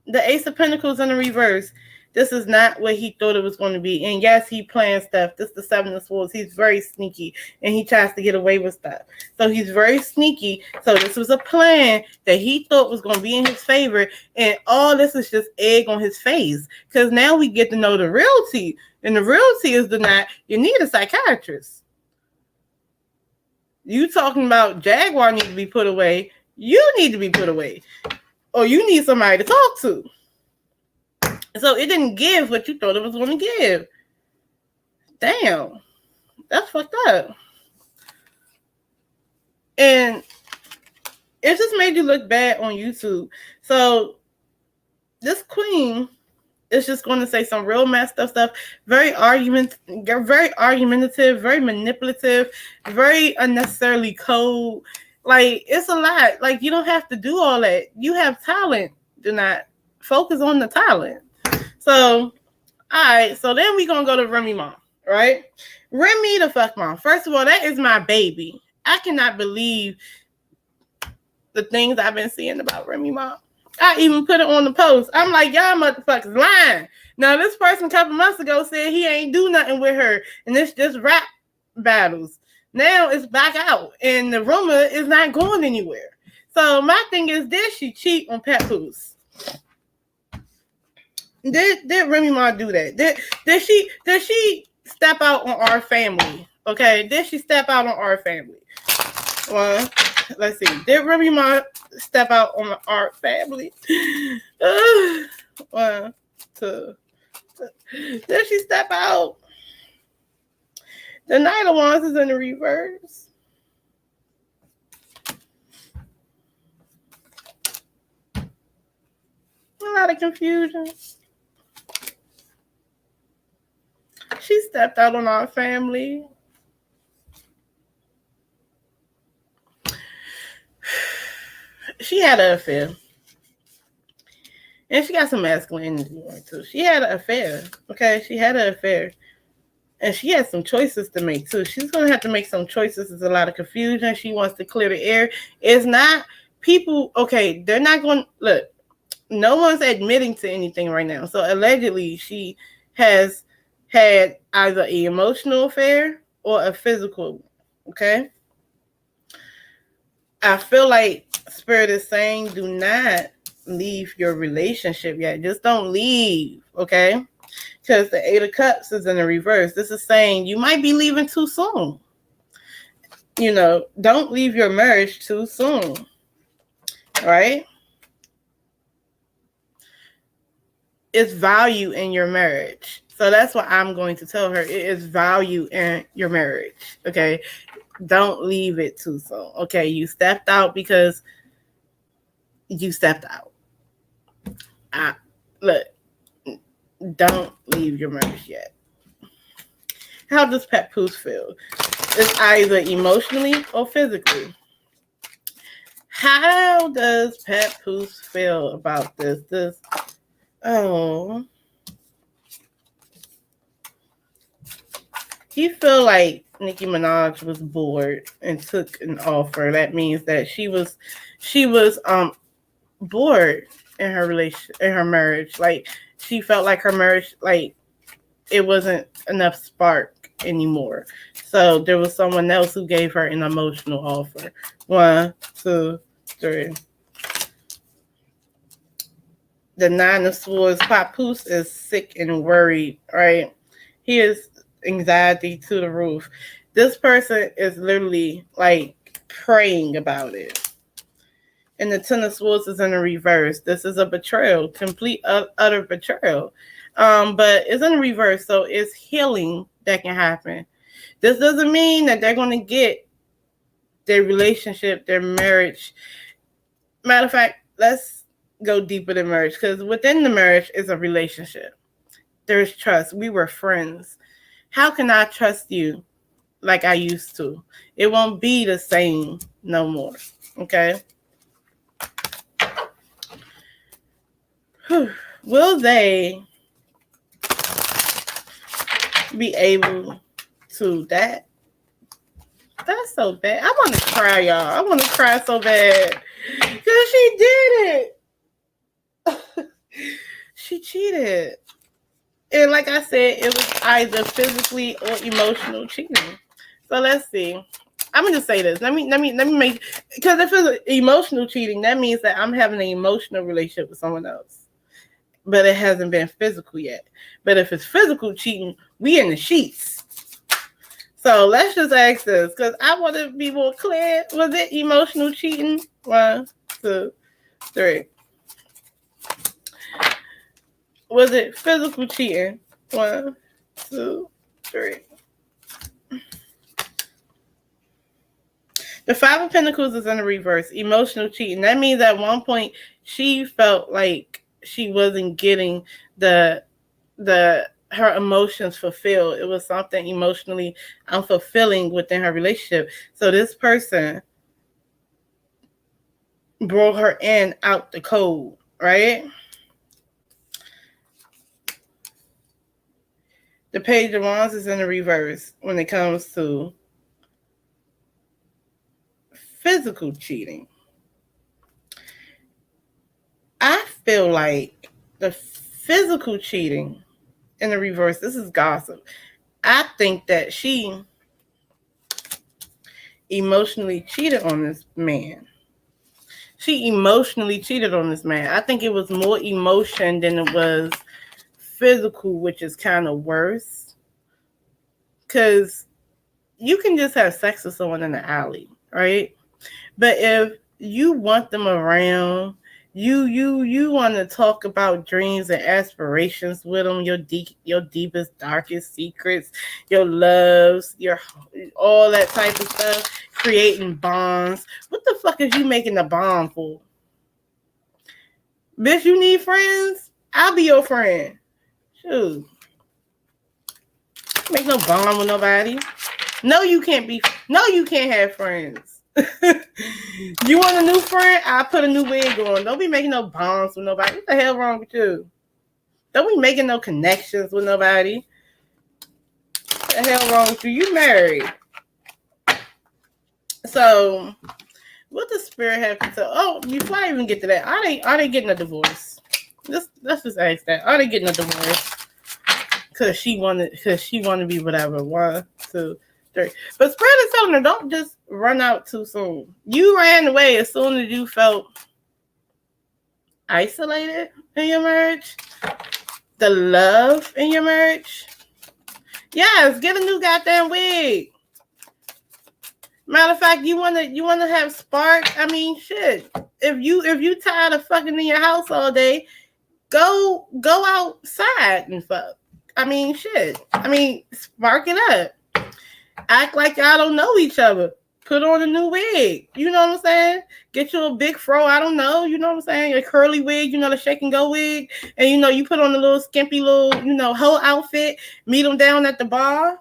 The Ace of Pentacles in the reverse. This is not what he thought it was going to be. And yes, he planned stuff. This is the Seven of Swords. He's very sneaky. And he tries to get away with stuff. So he's very sneaky. So this was a plan that he thought was going to be in his favor. And all this is just egg on his face. Because now we get to know the reality. And the reality is that you need a psychiatrist. You talking about Jaguar need to be put away. You need to be put away. Or you need somebody to talk to. So it didn't give what you thought it was going to give. Damn. That's fucked up. And it just made you look bad on YouTube. So this queen is just going to say some real messed up stuff. Very argumentative, very manipulative, very unnecessarily cold. Like, it's a lot. Like, you don't have to do all that. You have talent. Do not focus on the talent. So, all right. So then we're going to go to Remy mom, right? Remy the fuck mom. First of all, that is my baby. I cannot believe the things I've been seeing about Remy mom. I even put it on the post. I'm like, y'all motherfuckers lying. Now, this person a couple months ago said he ain't do nothing with her. And it's just rap battles. Now it's back out. And the rumor is not going anywhere. So my thing is, did she cheat on Papoose? Did Remy Ma do that? Did she step out on our family? Okay, did she step out on our family? Well, let's see. Did Remy Ma step out on our family? 1, 2. Did she step out? The Knight of Wands is in the reverse. A lot of confusion. She stepped out on our family. She had an affair. And she got some masculine energy too. She had an affair. Okay, she had an affair. And she has some choices to make too. She's going to have to make some choices. There's a lot of confusion. She wants to clear the air. It's not people, okay, they're not going, look, no one's admitting to anything right now. So allegedly she has had either an emotional affair or a physical, okay? I feel like Spirit is saying do not leave your relationship yet. Just don't leave, okay? Because the 8 of Cups is in the reverse. This is saying you might be leaving too soon. You know, don't leave your marriage too soon. All right? It's value in your marriage. So that's what I'm going to tell her. It is value in your marriage. Okay? Don't leave it too soon. Okay? You stepped out because you stepped out. Look. Don't leave your marriage yet. How does Papoose feel? It's either emotionally or physically. How does Papoose feel about this? Oh. He feel like Nicki Minaj was bored and took an offer. That means that she was bored in her marriage. Like, she felt like her marriage, like, it wasn't enough spark anymore. So there was someone else who gave her an emotional offer. 1, 2, 3. The 9 of Swords. Papoose is sick and worried, right? He is anxiety to the roof. This person is literally, like, praying about it. And the 10 of Swords is in the reverse. This is a betrayal, complete, utter betrayal. But it's in the reverse, so it's healing that can happen. This doesn't mean that they're going to get their relationship, their marriage. Matter of fact, let's go deeper than marriage, because within the marriage is a relationship. There's trust. We were friends. How can I trust you like I used to? It won't be the same no more, okay? Will they be able to that. That's so bad. I want to cry, y'all. I want to cry so bad because she did it. She cheated, and like I said, it was either physically or emotional cheating. So let's see. I'm gonna just say this. Let me make, because if it's emotional cheating, that means that I'm having an emotional relationship with someone else, but it hasn't been physical yet. But if it's physical cheating, we in the sheets. So let's just ask this, because I want to be more clear. Was it emotional cheating? 1, 2, 3. Was it physical cheating? 1, 2, 3. The 5 of Pentacles is in the reverse. Emotional cheating. That means at one point she felt like she wasn't getting her emotions fulfilled. It was something emotionally unfulfilling within her relationship. So this person brought her in out the cold, right? The Page of Wands is in the reverse when it comes to physical cheating. I feel like the physical cheating in the reverse, this is gossip. I think that she emotionally cheated on this man. She emotionally cheated on this man. I think it was more emotion than it was physical, which is kind of worse. Because you can just have sex with someone in the alley, right? But if you want them around, you want to talk about dreams and aspirations with them, your deepest, darkest secrets, your loves, your all that type of stuff, creating bonds. What the fuck is you making a bond for? Bitch, you need friends? I'll be your friend. Shoot. Make no bond with nobody. No, you can't have friends. You want a new friend? I'll put a new wig on. Don't be making no bonds with nobody. What the hell wrong with you? Don't be making no connections with nobody. What the hell wrong with you? You married. So, what does Spirit have to tell? Oh, before I even get to that, are they getting a divorce? Let's just ask that. Are they getting a divorce? Because she wanted to be whatever. 1, 2, 3. But Spirit is telling her, don't just run out too soon. You ran away as soon as you felt isolated in your marriage. The love in your marriage. Yes, get a new goddamn wig. Matter of fact, you wanna have spark. I mean, shit. If you tired of fucking in your house all day, go outside and fuck. I mean, shit. I mean, spark it up. Act like y'all don't know each other. Put on a new wig. You know what I'm saying? Get you a big fro. I don't know. You know what I'm saying? A curly wig, the shake and go wig. And, you put on a little skimpy little, whole outfit. Meet them down at the bar.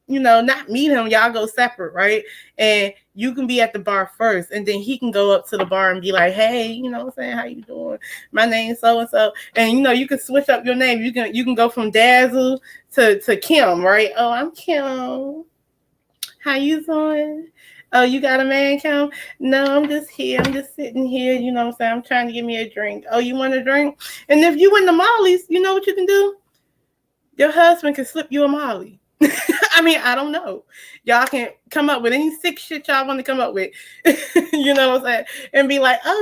Not meet him. Y'all go separate, right? And you can be at the bar first. And then he can go up to the bar and be like, hey, you know what I'm saying? How you doing? My name's so-and-so. And, you can switch up your name. You can go from Dazzle to Kim, right? Oh, I'm Kim. How you doing? Oh, you got a man, Kim? No, I'm just here. I'm just sitting here. You know what I'm saying? I'm trying to get me a drink. Oh, you want a drink? And if you in the Molly's, you know what you can do? Your husband can slip you a Molly. I mean, I don't know. Y'all can come up with any sick shit y'all want to come up with. You know what I'm saying? And be like, oh,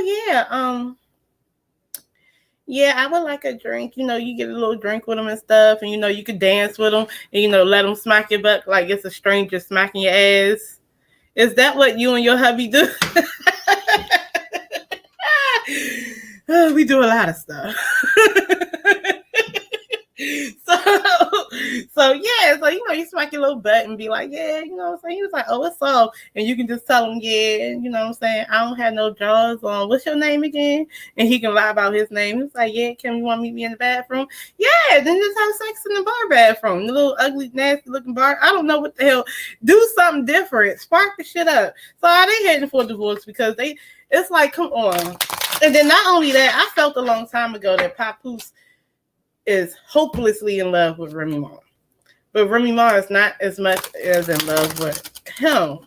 yeah, I would like a drink. You get a little drink with them and stuff. And, you can dance with them. And, let them smack your butt like it's a stranger smacking your ass. Is that what you and your hubby do? We do a lot of stuff. So you smack your little butt and be like, yeah, you know what I'm saying? He was like, oh, it's all. And you can just tell him, yeah, you know what I'm saying? I don't have no drawers on. What's your name again? And he can lie about his name. He's like, yeah, Kim, you want to meet me in the bathroom? Yeah, then just have sex in the bar bathroom. The little ugly, nasty looking bar. I don't know what the hell. Do something different. Spark the shit up. So are they heading for divorce? Because it's like, come on. And then not only that, I felt a long time ago that Papoose is hopelessly in love with Remy. But Remy Ma is not as much as in love with him.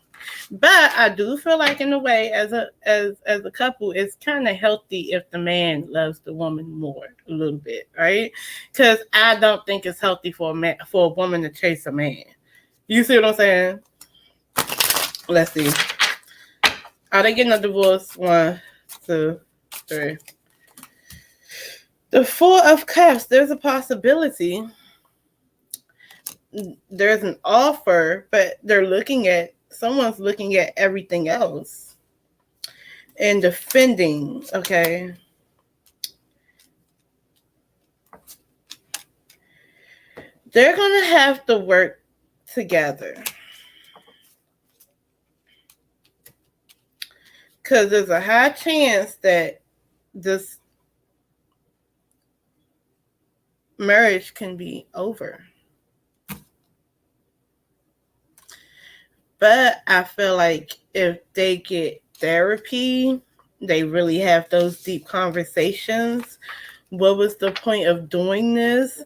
But I do feel like, in a way, as a couple, it's kind of healthy if the man loves the woman more a little bit, right? Because I don't think it's healthy for a woman to chase a man. You see what I'm saying? Let's see. Are they getting a divorce? 1, 2, 3. The 4 of Cups. There's a possibility. There's an offer, but someone's looking at everything else and defending. Okay. They're going to have to work together. Because there's a high chance that this marriage can be over. But I feel like if they get therapy, they really have those deep conversations. What was the point of doing this?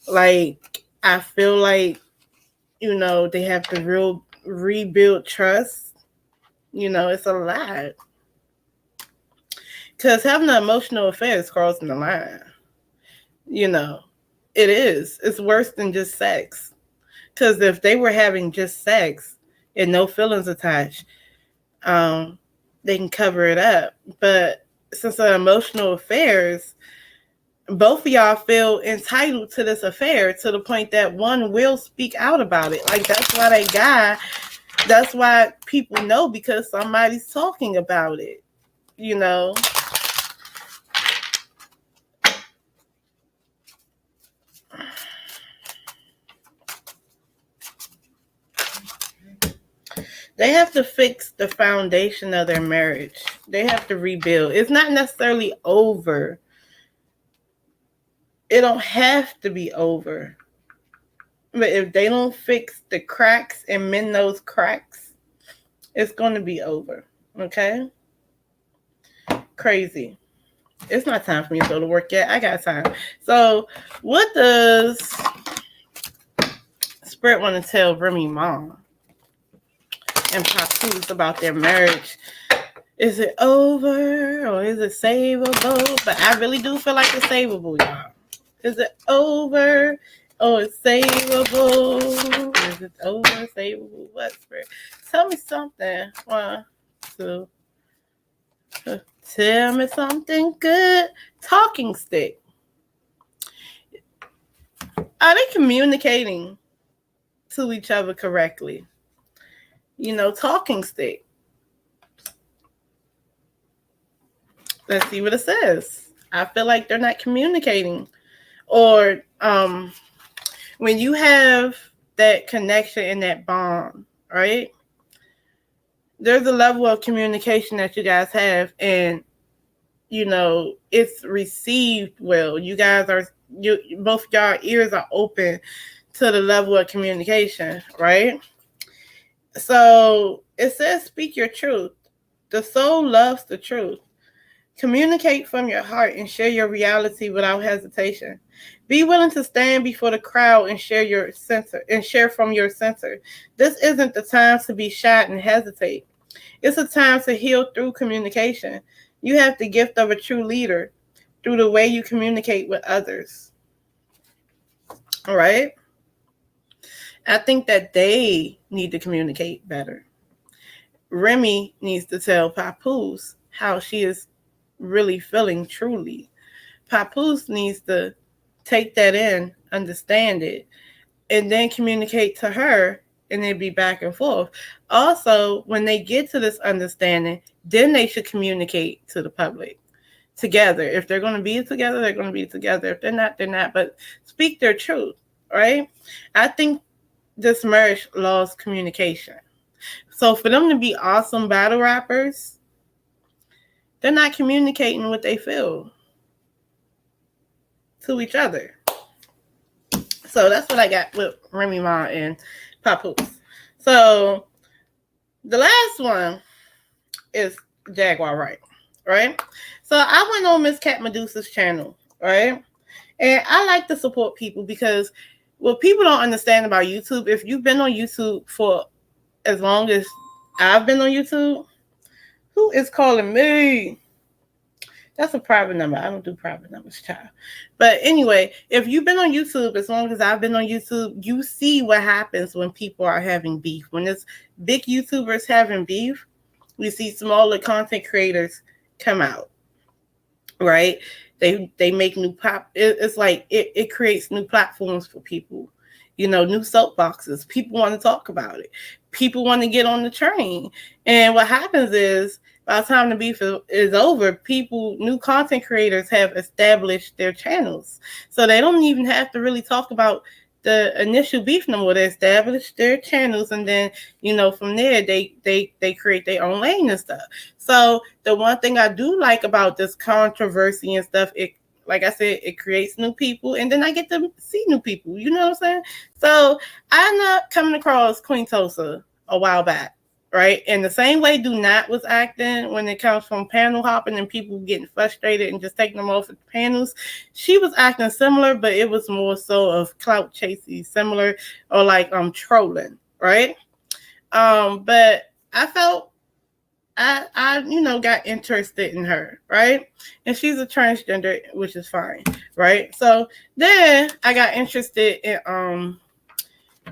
Like, I feel like, they have to rebuild trust. It's a lot. Because having an emotional affair is crossing the line. It is. It's worse than just sex. Because if they were having just sex and no feelings attached, they can cover it up. But since they're emotional affairs, both of y'all feel entitled to this affair to the point that one will speak out about it. Like, that's why people know, because somebody's talking about it, They have to fix the foundation of their marriage. They have to rebuild. It's not necessarily over. It don't have to be over. But if they don't fix the cracks and mend those cracks, it's going to be over. Okay? Crazy. It's not time for me to go to work yet. I got time. So, what does Spirit want to tell Remy Ma and Papoose about their marriage? Is it over or is it savable? But I really do feel like it's savable, y'all. Is it over? Oh, it's savable. Is it over? Savable? What, Spirit? Tell me something. 1, 2. Tell me something good. Talking stick. Are they communicating to each other correctly? Talking stick. Let's see what it says. I feel like they're not communicating. Or when you have that connection and that bond, right? There's a level of communication that you guys have, and it's received well. You guys both y'all ears are open to the level of communication, right? So it says, speak your truth. The soul loves the truth. Communicate from your heart and share your reality without hesitation. Be willing to stand before the crowd and share from your center. This isn't the time to be shy and hesitate. It's a time to heal through communication. You have the gift of a true leader through the way you communicate with others. All right? I think that they need to communicate better. Remy needs to tell Papoose how she is really feeling truly. Papoose needs to take that in, understand it, and then communicate to her, and then be back and forth. Also, when they get to this understanding, then they should communicate to the public together. If they're going to be together, they're going to be together. If they're not, they're not. But speak their truth, right? I think this marriage lost communication. So for them to be awesome battle rappers, they're not communicating what they feel to each other. So that's what I got with Remy Ma and Papoose. So the last one is Jaguar Wright, right? So I went on Miss Cat Medusa's channel, right? And I like to support people because what people don't understand about YouTube, if you've been on YouTube for as long as I've been on YouTube, who is calling me? That's a private number. I don't do private numbers, child. But anyway, if you've been on YouTube as long as I've been on YouTube, you see what happens when people are having beef. When it's big YouTubers having beef, we see smaller content creators come out, right? They make new it's like it creates new platforms for people, you know, new soapboxes. People want to talk about it. People want to get on the train. And what happens is, by the time the beef is over, new content creators have established their channels. So they don't even have to really talk about the initial beef no more. They establish their channels, and then, you know, from there they create their own lane and stuff. So the one thing I do like about this controversy and stuff, it, like I said, it creates new people, and then I get to see new people. You know what I'm saying? So I'm not coming across Queen Tosa a while back, right? And the same way Do Not was acting when it comes from panel hopping and people getting frustrated and just taking them off of the panels. She was acting similar, but it was more so of clout chasing, similar, or like trolling, right? But I felt I you know, got interested in her, right? And she's a transgender, which is fine, right? So then I got interested in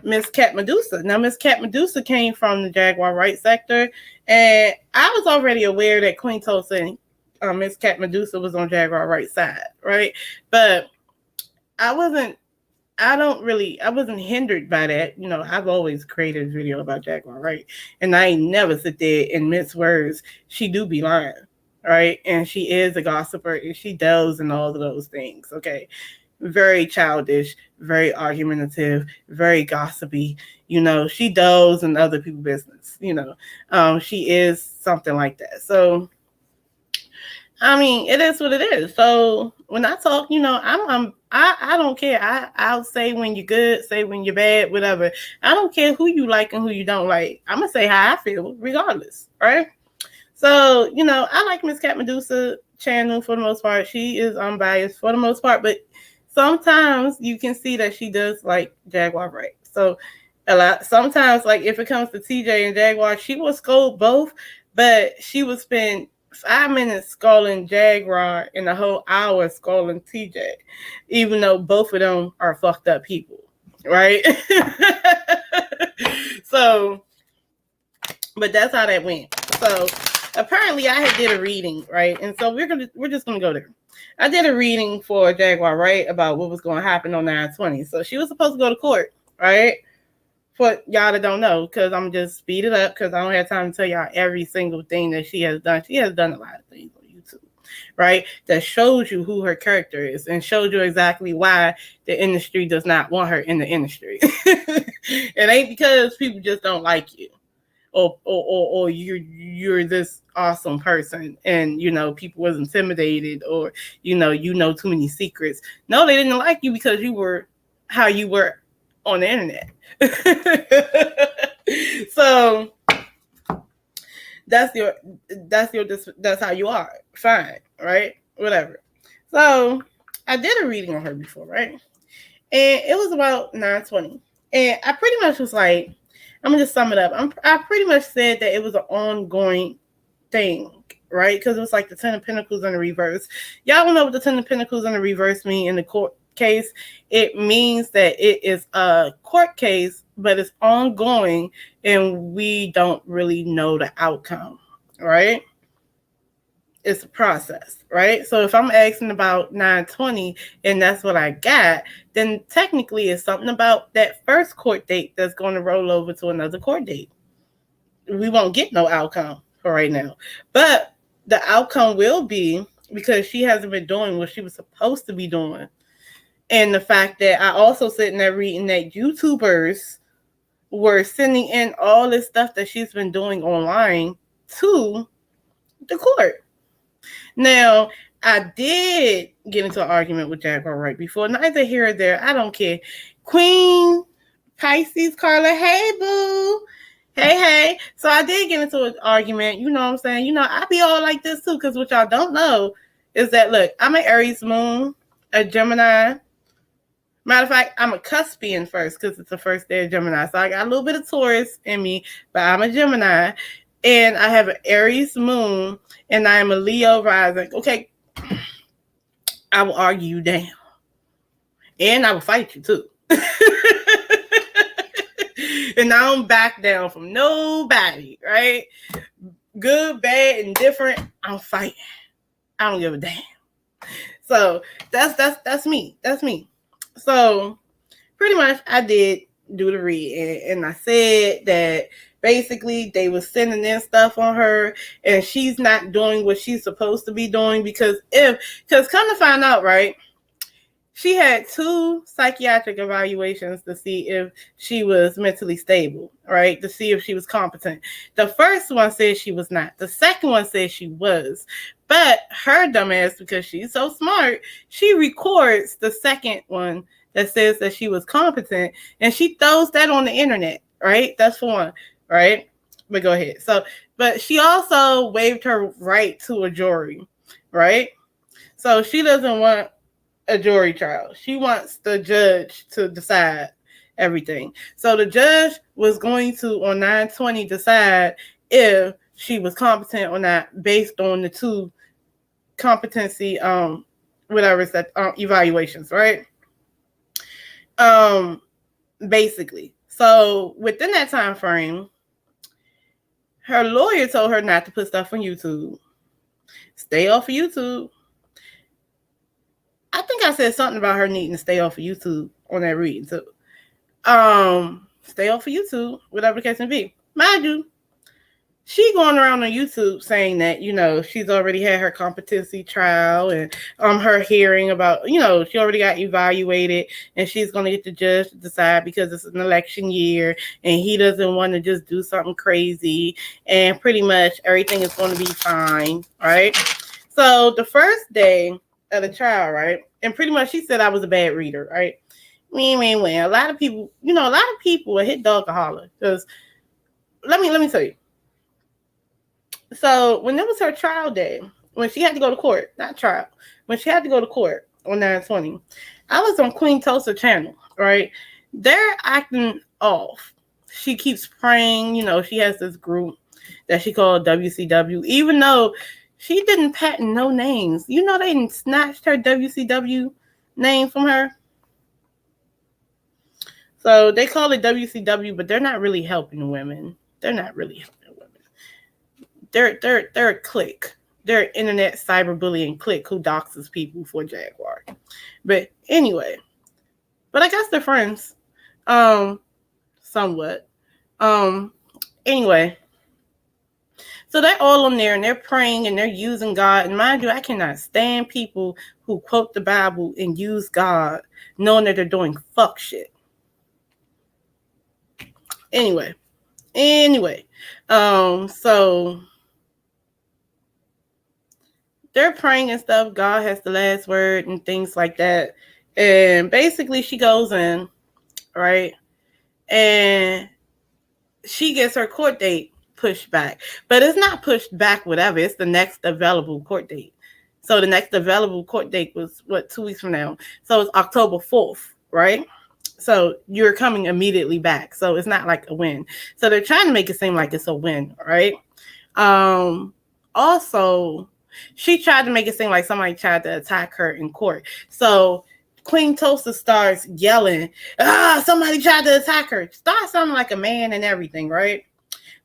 Miss Cat Medusa. Now, Miss Cat Medusa came from the Jaguar Wright sector, and I was already aware that Queen Tosa and Miss Cat Medusa was on Jaguar Wright side, right? But I wasn't hindered by that. You know, I've always created a video about Jaguar Wright, and I ain't never sit there and mince words. She do be lying, right? And she is a gossiper, and she does and all of those things, okay? Very childish, very argumentative, very gossipy. You know, she does in other people's business. You know, she is something like that. So, I mean, it is what it is. So when I talk, you know, I don't care. I'll say when you're good, say when you're bad, whatever. I don't care who you like and who you don't like. I'm gonna say how I feel, regardless, right? So, you know, I like Miss Cat Medusa channel for the most part. She is unbiased for the most part, but sometimes you can see that she does like Jaguar Wright. So sometimes, like if it comes to TJ and Jaguar, she will scold both, but she will spend 5 minutes scolding Jaguar and a whole hour scolding TJ, even though both of them are fucked up people, right? So, but that's how that went. So apparently I had did a reading, right? And so we're just gonna go there. I did a reading for Jaguar Wright about what was going to happen on 9/20. So she was supposed to go to court, right? For y'all that don't know, because I'm just speed it up because I don't have time to tell y'all every single thing that she has done. She has done a lot of things on YouTube, right? That shows you who her character is and shows you exactly why the industry does not want her in the industry. It ain't because people just don't like you. Or you're this awesome person and, you know, people was intimidated, or, you know too many secrets. No, they didn't like you because you were how you were on the internet. So that's how you are. Fine, right? Whatever. So I did a reading on her before, right? And it was about 9/20. And I pretty much was like, I'm gonna just sum it up. I pretty much said that it was an ongoing thing, right? Because it was like the 10 of Pentacles in the reverse. Y'all don't know what the 10 of Pentacles in the reverse mean in the court case. It means that it is a court case, but it's ongoing, and we don't really know the outcome, right? It's a process, right? So if I'm asking about 9/20 and that's what I got, then technically it's something about that first court date that's going to roll over to another court date. We won't get no outcome for right now. But the outcome will be, because she hasn't been doing what she was supposed to be doing. And the fact that I also sitting there reading that YouTubers were sending in all this stuff that she's been doing online to the court. Now, I did get into an argument with Jaguar Wright before. Neither here or there. I don't care. Queen Pisces Carla, hey, boo. Hey. So I did get into an argument. You know what I'm saying? You know, I be all like this too, because what y'all don't know is that, look, I'm an Aries moon, a Gemini, Matter of fact, I'm a cuspian first because it's the first day of Gemini. So I got a little bit of Taurus in me, but I'm a Gemini. And I have an Aries moon, and I am a Leo rising. Okay, I will argue you down. And I will fight you too. And I don't back down from nobody, right? Good, bad, indifferent, I'm fighting. I don't give a damn. So that's me. That's me. So pretty much I did do the read, and I said that basically they was sending in stuff on her and she's not doing what she's supposed to be doing because come to find out, right, she had 2 psychiatric evaluations to see if she was mentally stable, right, to see if she was competent. The first one said she was not. The second one said she was. But her dumbass, because she's so smart, she records the second one that says that she was competent, and she throws that on the internet, right? That's for one, right? But go ahead. So, but she also waived her right to a jury, right? So she doesn't want a jury trial. She wants the judge to decide everything. So the judge was going to, on 9/20, decide if she was competent or not based on the 2 competency whatever it's that evaluations, right? Basically. So within that time frame, her lawyer told her not to put stuff on YouTube. Stay off of YouTube. I think I said something about her needing to stay off of YouTube on that reading too. Stay off of YouTube, whatever the case may be. Mind you, she going around on YouTube saying that, you know, she's already had her competency trial and her hearing about, you know, she already got evaluated and she's going to get the judge to decide because it's an election year and he doesn't want to just do something crazy and pretty much everything is going to be fine, right? So the first day of the trial, right, and pretty much she said I was a bad reader, right? When a lot of people, you know, a lot of people will hit dog a holler because let me tell you. So when it was her trial day, when she had to go to court, not trial, when she had to go to court on 9/20, I was on Queen Tulsa channel, right? They're acting off. She keeps praying, you know, she has this group that she called WCW, even though she didn't patent no names. You know, they snatched her WCW name from her. So they call it WCW, but they're not really helping women. They're not really helping women. They're a clique. They're an internet cyberbullying clique who doxes people for Jaguar. But anyway, but I guess they're friends. Somewhat. Anyway. So they're all on there and they're praying and they're using God. And mind you, I cannot stand people who quote the Bible and use God knowing that they're doing fuck shit. Anyway. So they're praying and stuff. God has the last word and things like that. And basically she goes in, right? And she gets her court date pushed back. But it's not pushed back, whatever. It's the next available court date. So the next available court date was, 2 weeks from now? So it's October 4th, right? So you're coming immediately back. So it's not like a win. So they're trying to make it seem like it's a win, right? Also, she tried to make it seem like somebody tried to attack her in court. So Queen Tulsa starts yelling, somebody tried to attack her. Starts sounding like a man and everything, right?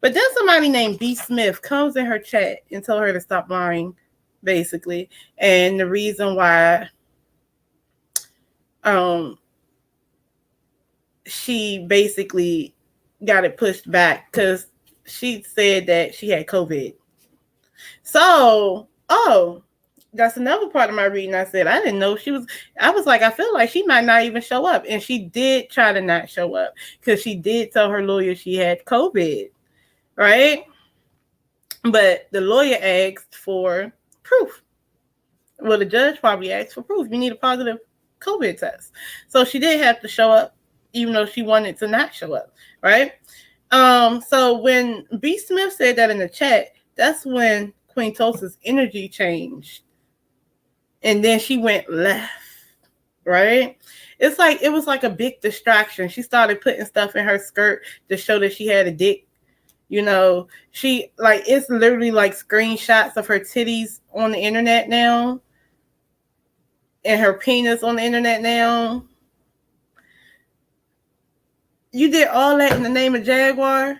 But then somebody named B. Smith comes in her chat and told her to stop lying, basically. And the reason why she basically got it pushed back because she said that she had COVID. So, that's another part of my reading. I said, I didn't know I was like, I feel like she might not even show up. And she did try to not show up because she did tell her lawyer she had COVID, right? But the lawyer asked for proof. Well, the judge probably asked for proof. You need a positive COVID test. So she did have to show up, even though she wanted to not show up, right? So when B. Smith said that in the chat, that's when Queen Tulsa's energy changed. And then she went left. right? It's like it was like a big distraction. She started putting stuff in her skirt to show that she had a dick. You know, she like it's literally like screenshots of her titties on the internet now, and her penis on the internet now. You did all that in the name of Jaguar?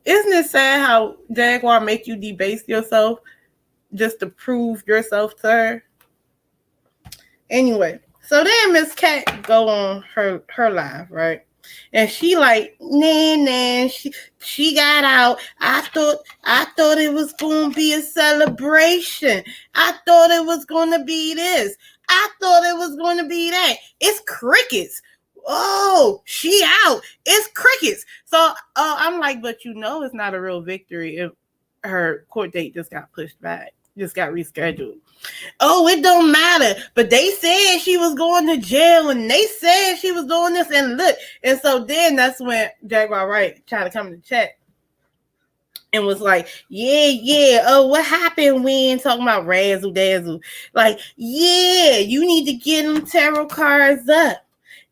Isn't it sad how Jaguar make you debase yourself just to prove yourself to her? Anyway, so then Miss Cat go on her live, right? And she like, nah, she got out. I thought it was gonna be a celebration. I thought it was gonna be this. I thought it was gonna be that. It's crickets. Oh, she out. It's crickets. So I'm like, but you know it's not a real victory if her court date just got pushed back, just got rescheduled. Oh, it don't matter. But they said she was going to jail and they said she was doing this and look. And so then that's when Jaguar Wright tried to come in the chat and was like, yeah. Oh, what happened when talking about razzle dazzle? Like, yeah, you need to get them tarot cards up.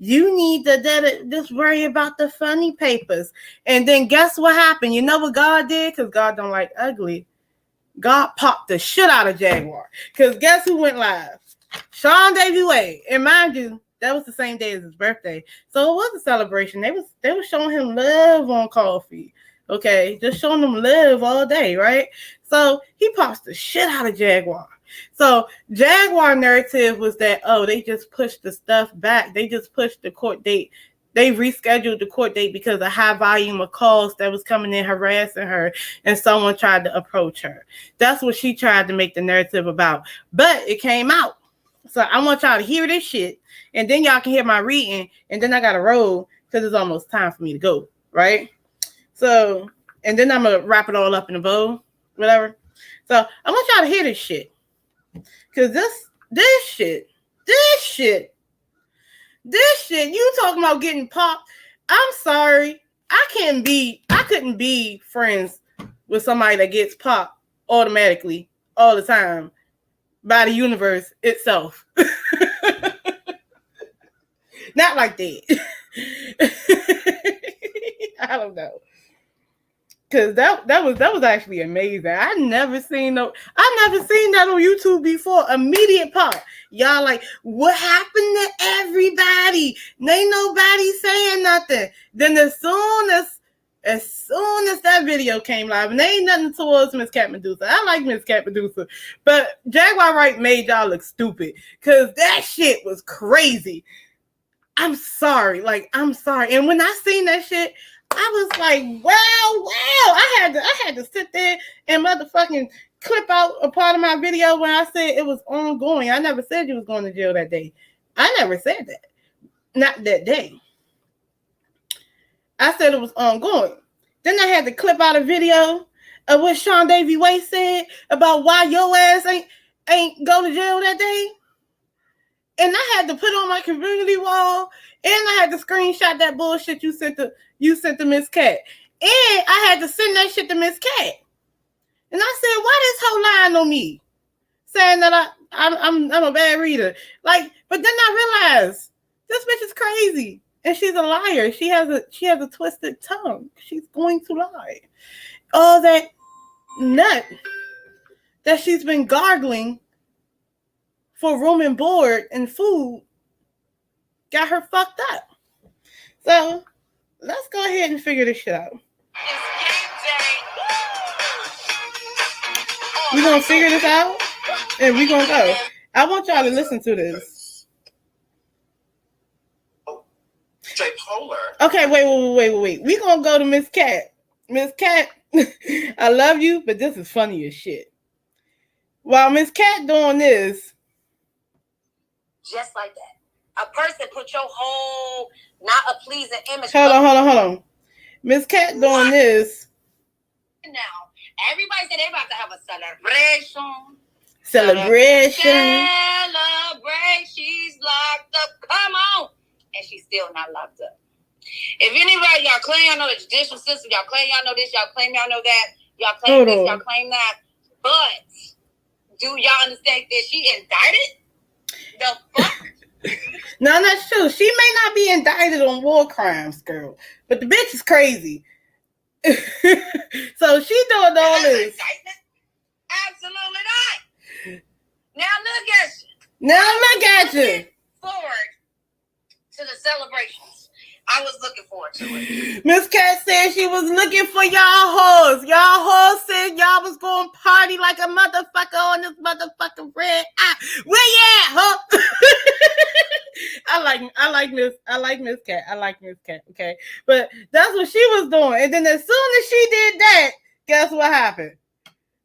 You need to just worry about the funny papers. And then guess what happened? You know what God did? Because God don't like ugly. God popped the shit out of Jaguar. Because guess who went live? Sean Davy Way. And mind you, that was the same day as his birthday. So it was a celebration. They was showing him love on coffee. Okay, just showing him love all day, right? So he pops the shit out of Jaguar. So Jaguar narrative was that, oh, they just pushed the stuff back. They just pushed the court date. They rescheduled the court date because of high volume of calls that was coming in harassing her, and someone tried to approach her. That's what she tried to make the narrative about. But it came out. So I want y'all to hear this shit, and then y'all can hear my reading, and then I got to roll because it's almost time for me to go, right? So, and then I'm going to wrap it all up in a bow, whatever. So I want y'all to hear this shit. Because this shit, you talking about getting popped. I'm sorry. I couldn't be friends with somebody that gets popped automatically all the time by the universe itself. Not like that. I don't know. Cause that was actually amazing. I never seen that on YouTube before. Immediate pop. Y'all like, what happened to everybody? Ain't nobody saying nothing. Then as soon as that video came live, and there ain't nothing towards Miss Cat Medusa. I like Miss Cat Medusa, but Jaguar Wright made y'all look stupid. Cause that shit was crazy. I'm sorry. And when I seen that shit, I was like, wow. I had to sit there and motherfucking clip out a part of my video when I said it was ongoing. I never said you was going to jail that day. I never said that. Not that day. I said it was ongoing. Then I had to clip out a video of what Sean Davy Way said about why your ass ain't go to jail that day. And I had to put on my community wall, and I had to screenshot that bullshit you sent to Miss Cat. And I had to send that shit to Miss Cat. And I said, why this whole lying on me? Saying that I'm a bad reader. Like, but then I realized this bitch is crazy. And she's a liar. She has a twisted tongue. She's going to lie. All that nut that she's been gargling for room and board and food got her fucked up. So let's go ahead and figure this shit out. We're going to figure this out and we're going to go. I want y'all to listen to this. Okay, wait. We're going to go to Miss Cat. Miss Cat, I love you, but this is funny as shit. While Miss Cat doing this, just like that. A person put your whole not a pleasing image. Hold on. Miss Cat doing this. Now, everybody said they're about to have a celebration. Celebrate. She's locked up. Come on. And she's still not locked up. If anybody, y'all claim y'all know the judicial system, y'all claim y'all know this, y'all claim y'all know that, y'all claim this, y'all claim that. But do y'all understand that she indicted? The fuck? No, that's true. She may not be indicted on war crimes, girl, but the bitch is crazy. So she doing all this. Absolutely not. Now look at you. Forward to the celebrations. I was looking forward to it. Miss Cat said she was looking for y'all hoes. Y'all hoes said y'all was going to party like a motherfucker on this motherfucking red eye. Where you at, huh? I like Miss Cat. I like Miss Cat, okay? But that's what she was doing. And then as soon as she did that, guess what happened?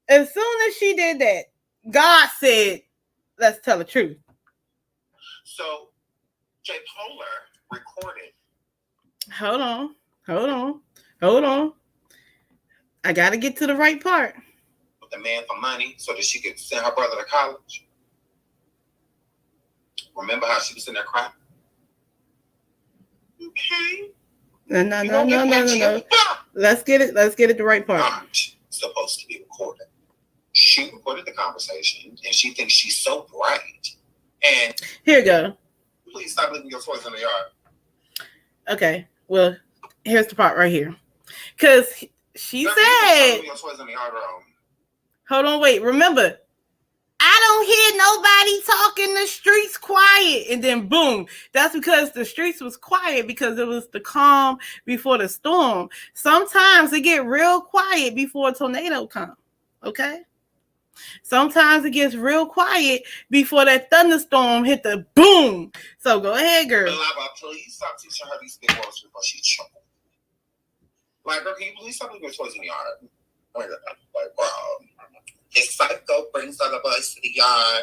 As soon as she did that, God said, let's tell the truth. So, J. Polar recorded. Hold on. I got to get to the right part. With the man for money so that she could send her brother to college. Remember how she was in there crying? Okay. No. Let's get it the right part. Not supposed to be recorded. She recorded the conversation and she thinks she's so bright. And here you go. Please stop leaving your toys in the yard. Okay. Well, here's the part right here. Because she said, your toys in the yard, hold on, wait. Remember, I don't hear nobody talking. The streets quiet. And then boom. That's because the streets was quiet because it was the calm before the storm. Sometimes it get real quiet before a tornado comes. Okay? Sometimes it gets real quiet before that thunderstorm hit the boom. So go ahead, girl. Lava, please stop teaching her these big words before she chokes. Like, girl, can you please stop leaving your toys in the yard? Like, bro. His psycho brings all the boys to the yard.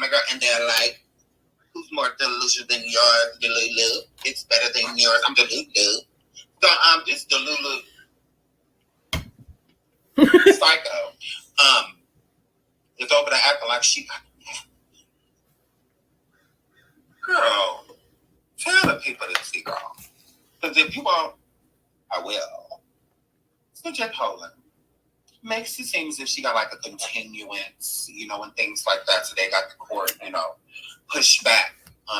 My girl, and they're like, who's more delusional than yours? Delulu. It's better than yours. I'm Delulu. So, this Delulu psycho, is over there acting like she got girl. Tell the people to see, girl. Because if you won't, I will. So, J. Poland makes it seem as if she got like a continuance, and things like that. So they got the court, pushed back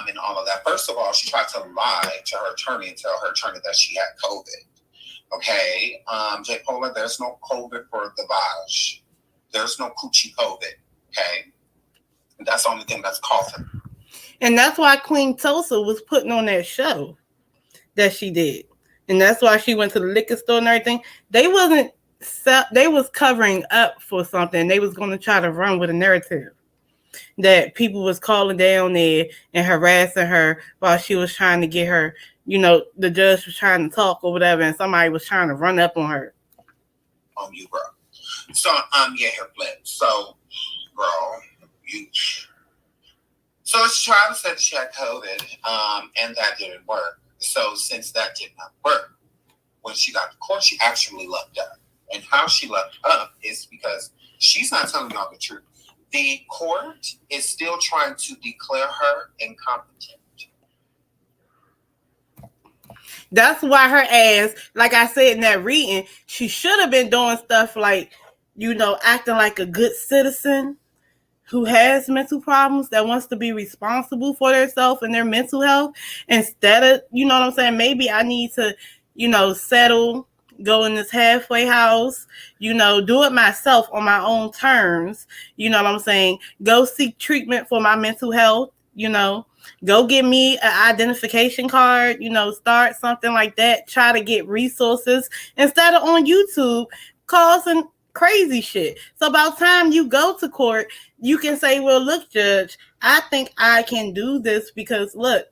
and all of that. First of all, she tried to lie to her attorney and tell her attorney that she had COVID. Okay, J. Polar, there's no COVID for the Vaj. There's no coochie COVID. Okay, and that's the only thing that's causing. And that's why Queen Tulsa was putting on that show that she did, and that's why she went to the liquor store and everything. They was covering up for something. They was going to try to run with a narrative that people was calling down there and harassing her while she was trying to get her, the judge was trying to talk or whatever, and somebody was trying to run up on her. On you, bro. So, yeah, her flip. So, girl, so she tried to say that she had COVID, and that didn't work. So, since that did not work, when she got to court, she actually left up. And how she left up is because she's not telling y'all the truth. The court is still trying to declare her incompetent. That's why her ass, like I said in that reading, she should have been doing stuff like, acting like a good citizen who has mental problems that wants to be responsible for themselves and their mental health. Instead of, maybe I need to, settle, go in this halfway house, do it myself on my own terms. Go seek treatment for my mental health, go get me an identification card, start something like that. Try to get resources instead of on YouTube causing crazy shit. So by the time you go to court, you can say, well, look, judge, I think I can do this because look,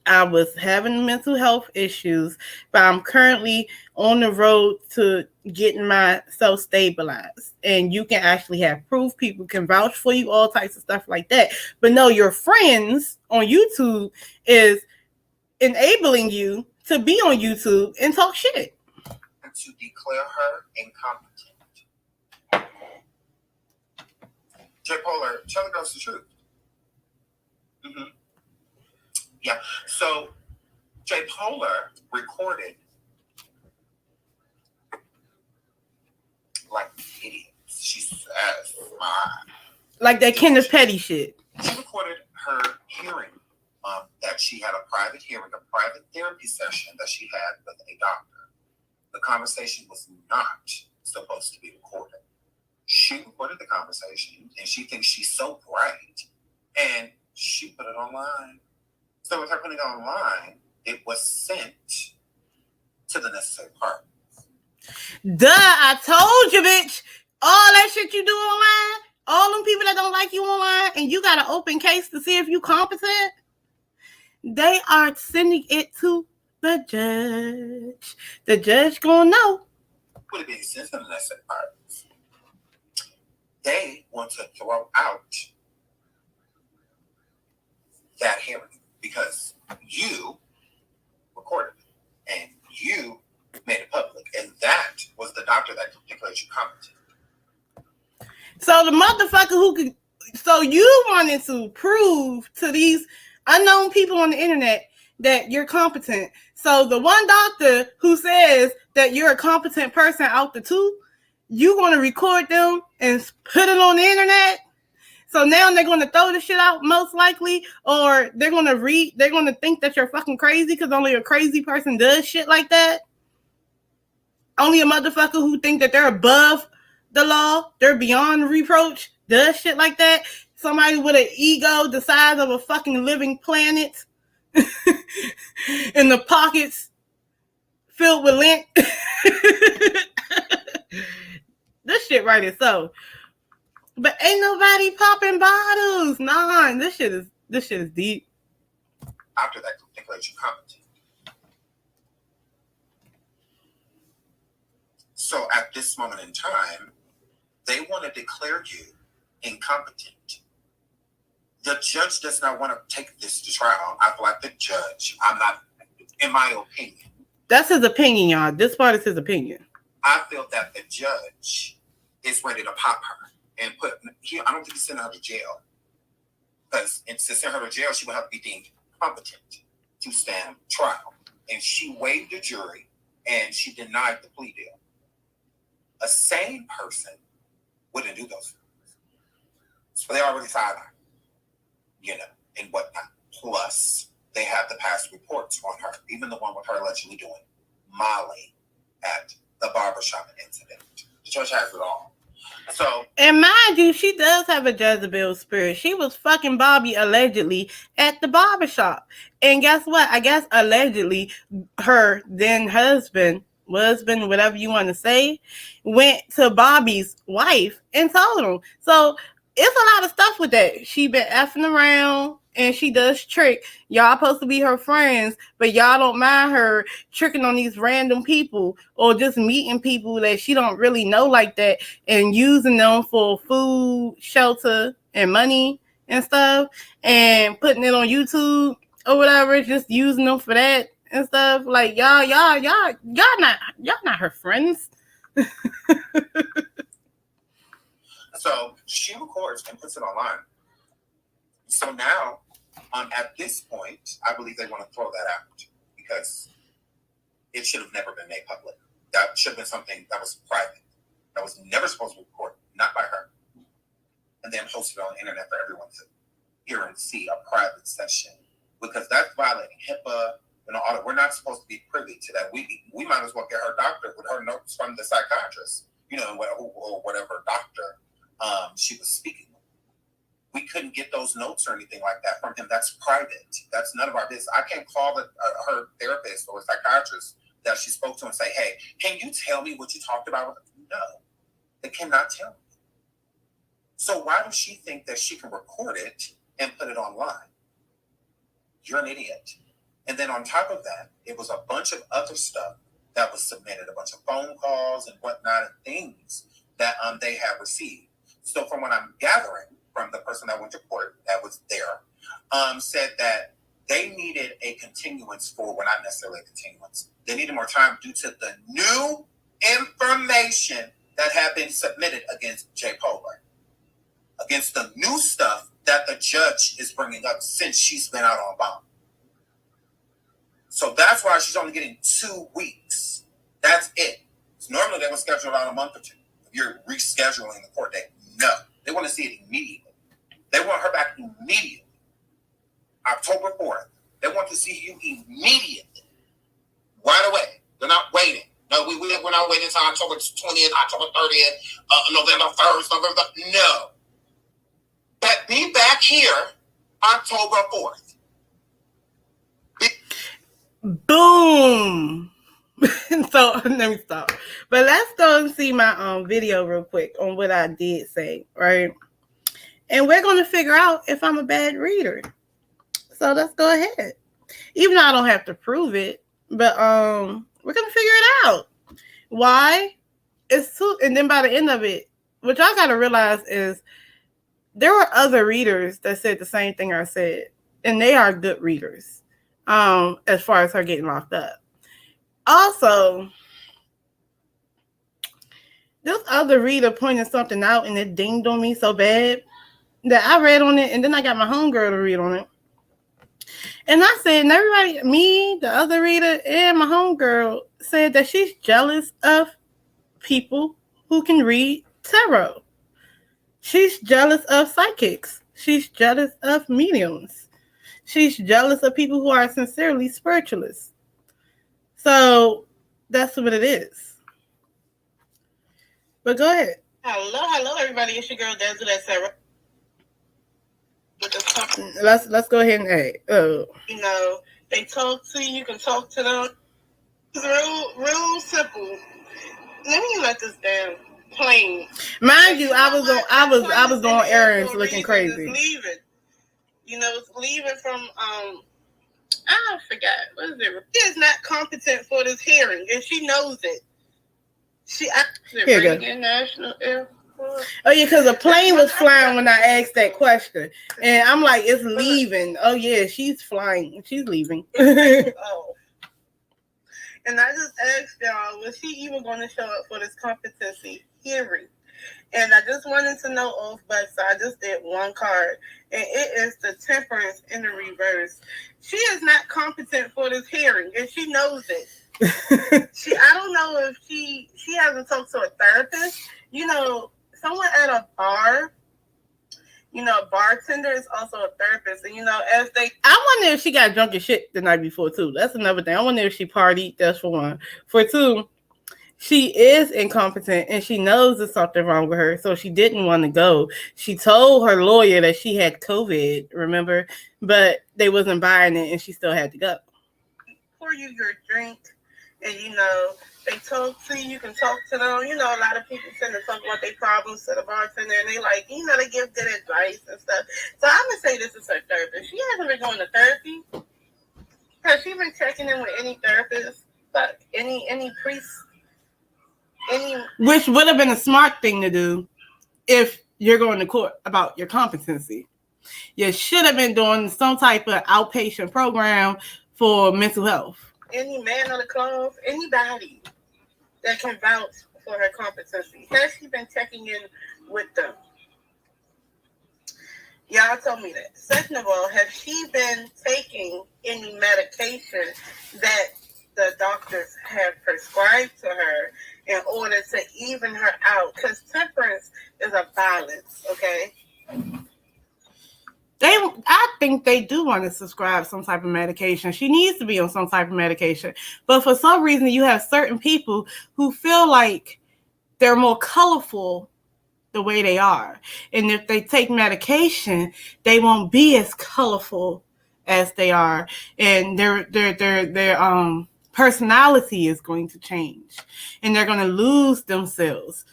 I was having mental health issues, but I'm currently on the road to getting myself stabilized. And you can actually have proof. People can vouch for you, all types of stuff like that. But no, your friends on YouTube is enabling you to be on YouTube and talk shit. And to declare her incompetent. J. Polar, tell the girls the truth. Mm-hmm. Yeah, so J. Polar recorded like idiots. She says, like that Kenneth Petty shit. She recorded her hearing that she had a private hearing, a private therapy session that she had with a doctor. The conversation was not supposed to be recorded. She recorded the conversation, and she thinks she's so bright, and she put it online. So with her putting it online, it was sent to the necessary parties. Duh, I told you, bitch. All that shit you do online, all them people that don't like you online, and you got an open case to see if you competent, they are sending it to the judge. The judge gonna know. Would it be sent to the necessary parties? They want to throw out that hearing because you recorded it and you made it public, and that was the doctor that declared you competent. So the motherfucker who could, so you wanted to prove to these unknown people on the internet that you're competent. So the one doctor who says that you're a competent person out the two, you want to record them and put it on the internet. So now they're going to throw the shit out most likely, or they're going to think that you're fucking crazy because only a crazy person does shit like that. Only a motherfucker who think that they're above the law, they're beyond reproach, does shit like that. Somebody with an ego the size of a fucking living planet in the pockets filled with lint. This shit right is so. But ain't nobody popping bottles. Nah, this shit is deep. After that declares you competent. So at this moment in time, they want to declare you incompetent. The judge does not want to take this to trial. I feel like the judge, I'm not, in my opinion. That's his opinion, y'all. This part is his opinion. I feel that the judge is ready to pop her and I don't think he's sending her to jail. Because to send her to jail, she would have to be deemed competent to stand trial. And she waived the jury and she denied the plea deal. A sane person wouldn't do those things. So they already sidelined, and whatnot. Plus, they have the past reports on her, even the one with her allegedly doing Molly at the barbershop incident. The judge has it all. So, and mind you, she does have a Jezebel spirit. She was fucking Bobby allegedly at the barbershop. And guess what? I guess allegedly her then husband, whatever you want to say, went to Bobby's wife and told him. So it's a lot of stuff with that. She been effing around and she does trick. Y'all supposed to be her friends, but y'all don't mind her tricking on these random people or just meeting people that she don't really know like that and using them for food, shelter, and money and stuff and putting it on YouTube or whatever, just using them for that and stuff. Like y'all not her friends. So she records and puts it online. So now, at this point, I believe they want to throw that out because it should have never been made public. That should have been something that was private. That was never supposed to be recorded, not by her. And then posted on the internet for everyone to hear and see a private session because that's violating HIPAA. All that. We're not supposed to be privy to that. We might as well get her doctor with her notes from the psychiatrist, or whatever doctor she was speaking with. We couldn't get those notes or anything like that from him. That's private. That's none of our business. I can't call her therapist or psychiatrist that she spoke to and say, hey, can you tell me what you talked about? No, they cannot tell me. So why does she think that she can record it and put it online? You're an idiot. And then on top of that, it was a bunch of other stuff that was submitted, a bunch of phone calls and whatnot and things that they had received. So from what I'm gathering from the person that went to court that was there, said that they needed a continuance for, well, not necessarily a continuance. They needed more time due to the new information that had been submitted against J. Polar, against the new stuff that the judge is bringing up since she's been out on bond. So that's why she's only getting 2 weeks. That's it. So normally they would schedule out a month or two. If you're rescheduling the court date, no. They want to see it immediately. They want her back immediately. October 4th. They want to see you immediately, right away. They're not waiting. No, we're not waiting until October 20th, October 30th, November 1st, November. No. But be back here October 4th. Boom. So let me stop. But let's go and see my video real quick on what I did say, right? And we're going to figure out if I'm a bad reader. So let's go ahead. Even though I don't have to prove it, but we're going to figure it out. Why? It's too, and then by the end of it, what y'all got to realize is there were other readers that said the same thing I said, and they are good readers as far as her getting locked up. Also, this other reader pointed something out, and it dinged on me so bad that I read on it, and then I got my homegirl to read on it. And I said, and everybody, me, the other reader, and my homegirl said that she's jealous of people who can read tarot. She's jealous of psychics. She's jealous of mediums. She's jealous of people who are sincerely spiritualists. So that's what it is. But go ahead. Hello, everybody. It's your girl, DAZZLE. Let's go ahead and you know, they talk to you, you can talk to them. It's real simple. Let me let this down plane. Mind you, I was on errands looking crazy. It's leaving. You know, it's leaving from I forgot. What is it? She is not competent for this hearing, and she knows it. She actually National Air. Oh yeah, because a plane was flying when I asked that question, and I'm like, it's leaving. Oh yeah, she's flying. She's leaving. Oh. And I just asked y'all, was she even going to show up for this competency hearing? And I just wanted to know off, but so I just did one card, and it is the Temperance in the reverse. She is not competent for this hearing, and she knows it. I don't know if she hasn't talked to a therapist. You know, someone at a bar, you know, a bartender is also a therapist. And, you know, I wonder if she got drunk as shit the night before, too. That's another thing. I wonder if she partied. That's for one. For two, she is incompetent, and she knows there's something wrong with her, so she didn't want to go. She told her lawyer that she had COVID, remember? But they wasn't buying it, and she still had to go. Pour you your drink, and, you know, they talk to you, you can talk to them. You know, a lot of people tend to talk about their problems to the bartender, and they like, you know, they give good advice and stuff. So I'm going to say this is her therapist. She hasn't been going to therapy. Has she been checking in with any therapist? Like any priest? Which would have been a smart thing to do if you're going to court about your competency. You should have been doing some type of outpatient program for mental health. Any man of the cloth, anybody that can vouch for her competency. Has she been checking in with them? Y'all told me that. Second of all, has she been taking any medication that the doctors have prescribed to her in order to even her out? Because temperance is a balance, okay? I think they do want to prescribe some type of medication. She needs to be on some type of medication. But for some reason, you have certain people who feel like they're more colorful the way they are. And if they take medication, they won't be as colorful as they are. And their personality is going to change. And they're going to lose themselves.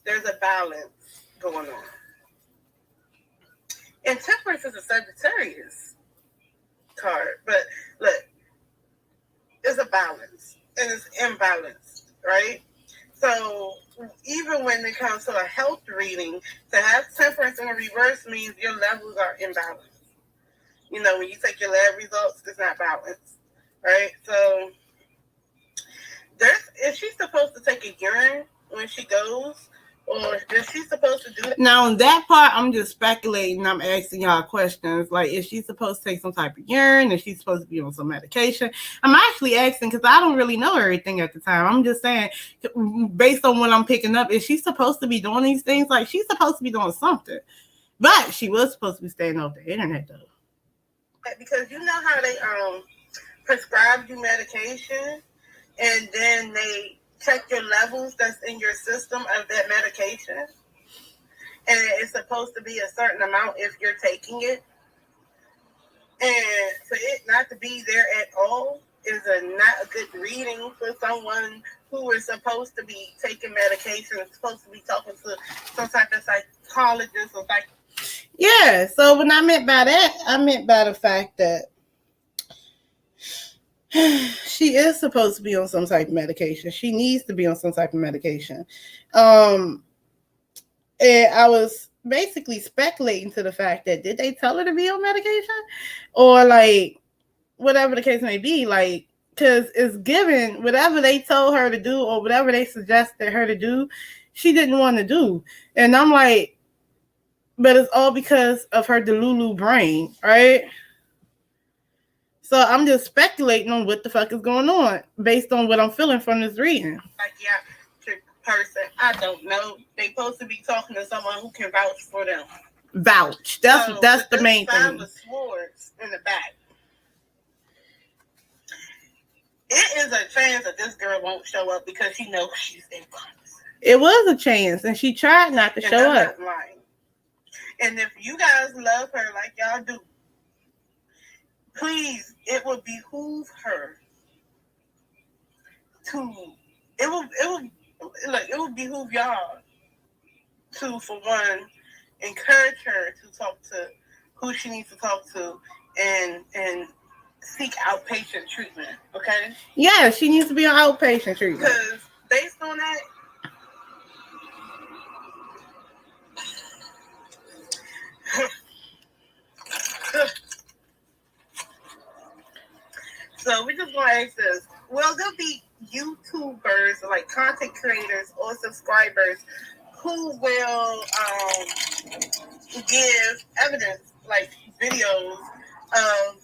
There's a balance going on. And temperance is a Sagittarius card. But look, it's a balance. And it's imbalanced, right? So even when it comes to a health reading, to have temperance in a reverse means your levels are imbalanced. You know, when you take your lab results, it's not balanced, right? So is she supposed to take a urine when she goes? Or is she supposed to do that? Now, on that part, I'm just speculating. I'm asking y'all questions. Like, is she supposed to take some type of urine? Is she supposed to be on some medication? I'm actually asking because I don't really know everything at the time. I'm just saying, based on what I'm picking up, is she supposed to be doing these things? Like, she's supposed to be doing something. But she was supposed to be staying off the internet, though. Because you know how they prescribe you medication, and then they check your levels that's in your system of that medication, and it's supposed to be a certain amount if you're taking it. And for it not to be there at all is not a good reading for someone who is supposed to be taking medication, is supposed to be talking to some type of psychologist or Yeah, so what I meant by that, I meant by the fact that she is supposed to be on some type of medication. She needs to be on some type of medication. And I was basically speculating to the fact that did they tell her to be on medication? Or like, whatever the case may be, like, because it's given whatever they told her to do or whatever they suggested her to do, she didn't want to do. And I'm like, but it's all because of her delulu brain, right? So I'm just speculating on what the fuck is going on based on what I'm feeling from this reading. Psychiatric person, I don't know. They supposed to be talking to someone who can vouch for them. Vouch. That's the main thing. With swords in the back. It is a chance that this girl won't show up because she knows she's incompetent. It was a chance, and she tried not to show up. Not lying. And if you guys love her like y'all do, please, it would behoove her to. It would behoove y'all to, for one, encourage her to talk to who she needs to talk to and seek outpatient treatment. Okay? Yeah, she needs to be on outpatient treatment. Because based on that. So we just want to ask this. Will there be YouTubers, like content creators or subscribers who will give evidence, like videos of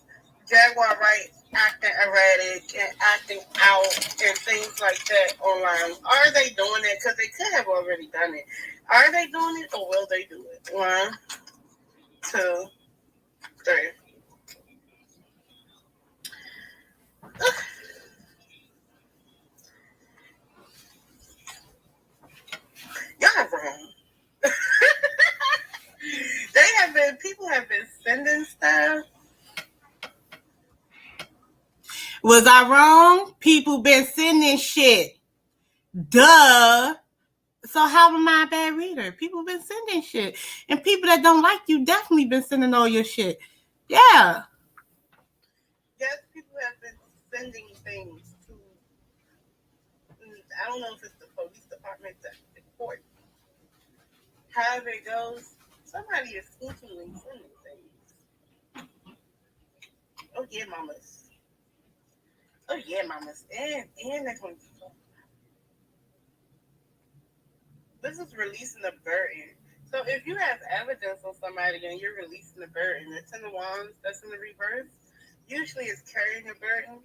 Jaguar Wright acting erratic and acting out and things like that online? Are they doing it? Because they could have already done it. Are they doing it or will they do it? 1, 2, 3. Y'all wrong. People have been sending stuff. Was I wrong? People been sending shit. Duh. So how am I a bad reader? People been sending shit. And people that don't like you definitely been sending all your shit. Yeah. Yes, people have been sending things to, I don't know if it's the police department, the court. However it goes, somebody is sneakily sending things. Oh yeah, mamas. Oh yeah, mamas. And they're going to talk. This is releasing a burden. So if you have evidence on somebody and you're releasing a burden, the Ten of Wands that's in the reverse, usually it's carrying a burden,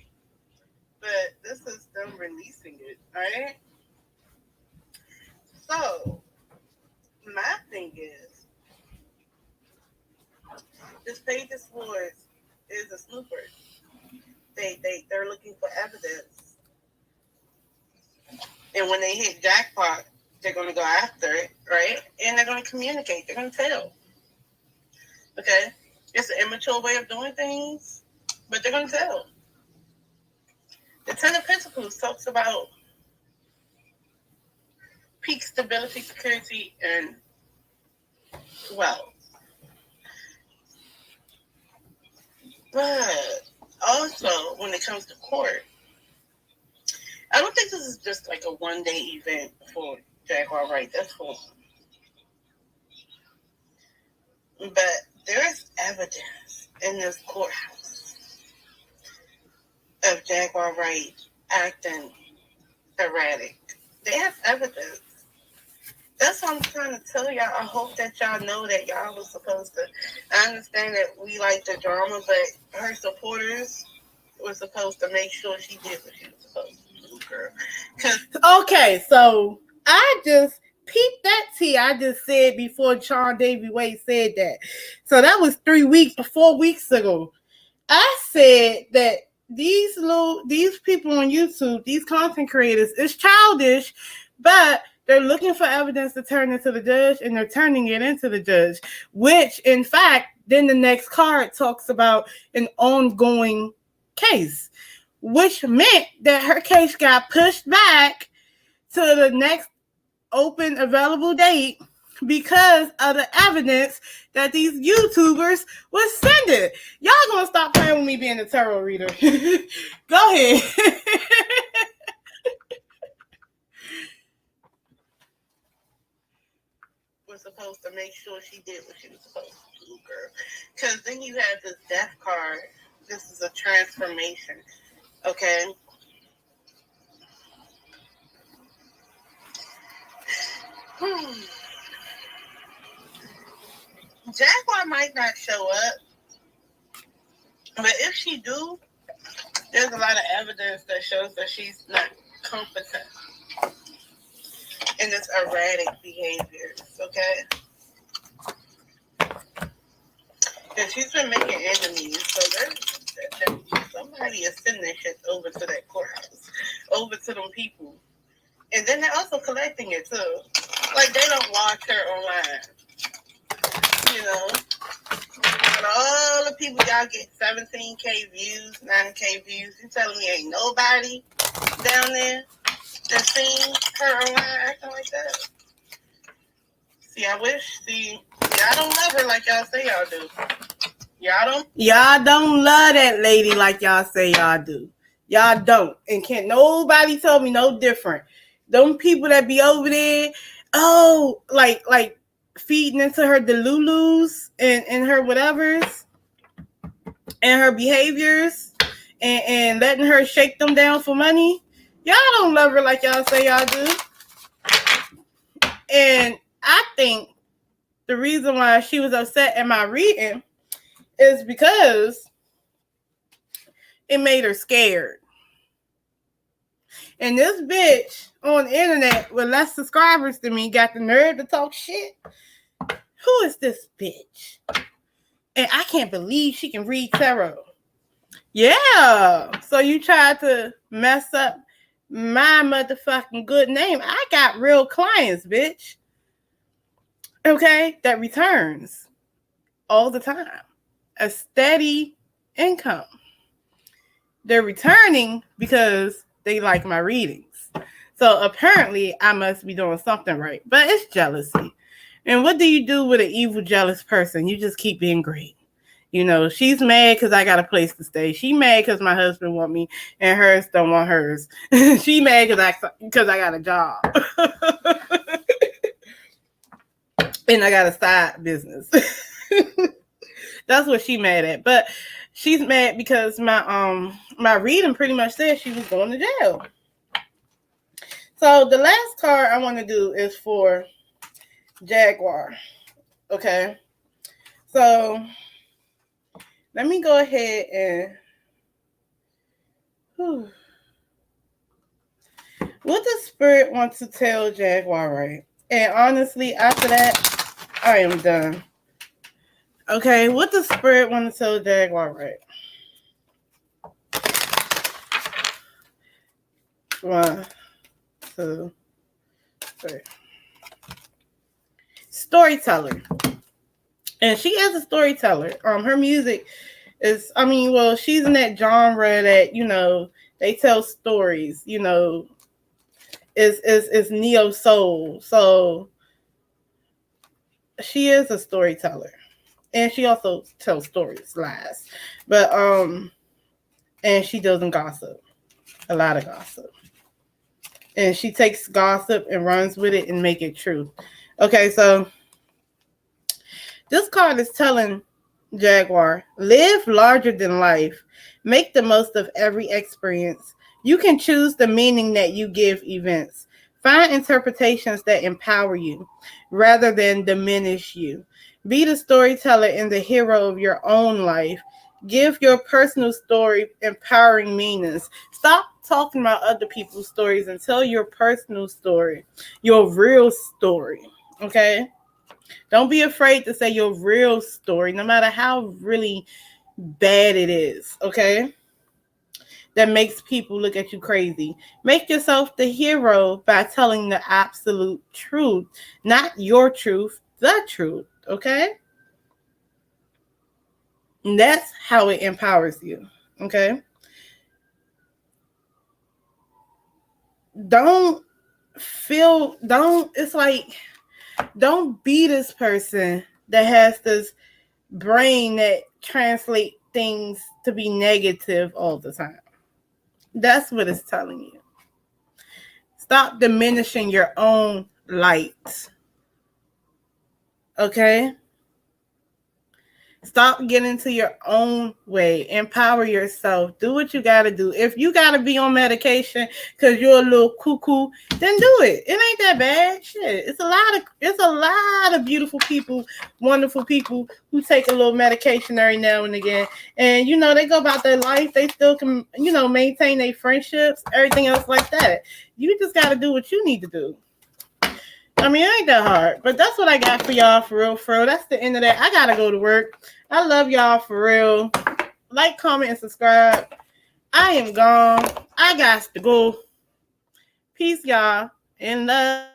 but this is them releasing it, right? So, my thing is, this Page of Swords is a snooper. They're looking for evidence. And when they hit jackpot, they're going to go after it, right? And they're going to communicate. They're going to tell. Okay? It's an immature way of doing things, but they're going to tell. The Ten of Pentacles talks about peak stability, security, and wealth. But also, when it comes to court, I don't think this is just like a one-day event for Jaguar Wright. That's cool. But there is evidence in this courthouse of Jaguar Wright acting erratic. They have evidence. That's what I'm trying to tell y'all. I hope that y'all know that y'all was supposed to. I understand that we like the drama, but her supporters were supposed to make sure she did what she was supposed to do, girl. Okay, so I just peep that tea I just said before Sean Davy Wade said that. So that was 4 weeks ago. I said that these people on YouTube, these content creators, is childish, but they're looking for evidence to turn into the judge, and they're turning it into the judge, which, in fact, then the next card talks about an ongoing case, which meant that her case got pushed back to the next open available date because of the evidence that these YouTubers was sending. Y'all gonna stop playing with me being a tarot reader. Go ahead. Was supposed to make sure she did what she was supposed to do, girl. Because then you have this death card. This is a transformation. Okay? Jaguar might not show up, but if she do, there's a lot of evidence that shows that she's not competent in this erratic behaviors, okay? And she's been making enemies, so somebody is sending this shit over to that courthouse, over to them people. And then they're also collecting it too. Like, they don't watch her online. You know? And all the people y'all get 17K views, 9K views. You telling me ain't nobody down there that seen her online acting like that? See, I wish, y'all don't love her like y'all say y'all do. Y'all don't love that lady like y'all say y'all do. Y'all don't. And can't nobody tell me no different. Them people that be over there, like feeding into her delulus and her whatevers and her behaviors and letting her shake them down for money. Y'all don't love her like y'all say y'all do. And I think the reason why she was upset at my reading is because it made her scared. And this bitch on the internet with less subscribers than me got the nerve to talk shit. Who is this bitch? And I can't believe she can read tarot. Yeah. So you tried to mess up my motherfucking good name. I got real clients, bitch. Okay? That returns all the time. A steady income. They're returning because they like my readings. So apparently I must be doing something right. But it's jealousy. And what do you do with an evil, jealous person? You just keep being great. You know, she's mad because I got a place to stay. She mad because my husband want me and hers don't want hers. She mad because I got a job. And I got a side business. That's what she mad at. But she's mad because my reading pretty much said she was going to jail. So the last card I want to do is for Jaguar. Okay. So let me go ahead and what does Spirit want to tell Jaguar, right? And honestly, after that, I am done. Okay, what does Spirit want to tell Jaguar, right? 1, 2, 3. Storyteller. And she is a storyteller. Her music is, she's in that genre that, they tell stories, is neo soul. So she is a storyteller. And she also tells stories, lies. But and she doesn't gossip. A lot of gossip. And she takes gossip and runs with it and make it true. Okay, so this card is telling Jaguar, live larger than life. Make the most of every experience. You can choose the meaning that you give events. Find interpretations that empower you rather than diminish you. Be the storyteller and the hero of your own life. Give your personal story empowering meanings. Stop talking about other people's stories and tell your personal story, your real story. Okay? Don't be afraid to say your real story, no matter how really bad it is. Okay? That makes people look at you crazy. Make yourself the hero by telling the absolute truth, not your truth, the truth. Okay? And that's how it empowers you. Okay? Don't be this person that has this brain that translates things to be negative all the time. That's what it's telling you. Stop diminishing your own light. Okay? Stop getting into your own way. Empower yourself. Do what you got to do. If you got to be on medication because you're a little cuckoo, then do it. It ain't that bad. Shit. It's a lot of beautiful people, wonderful people who take a little medication every now and again. And, they go about their life. They still can, maintain their friendships, everything else like that. You just got to do what you need to do. I mean, it ain't that hard, but that's what I got for y'all, for real, for real. That's the end of that. I gotta go to work. I love y'all, for real. Like, comment, and subscribe. I am gone. I got to go. Peace, y'all, and love.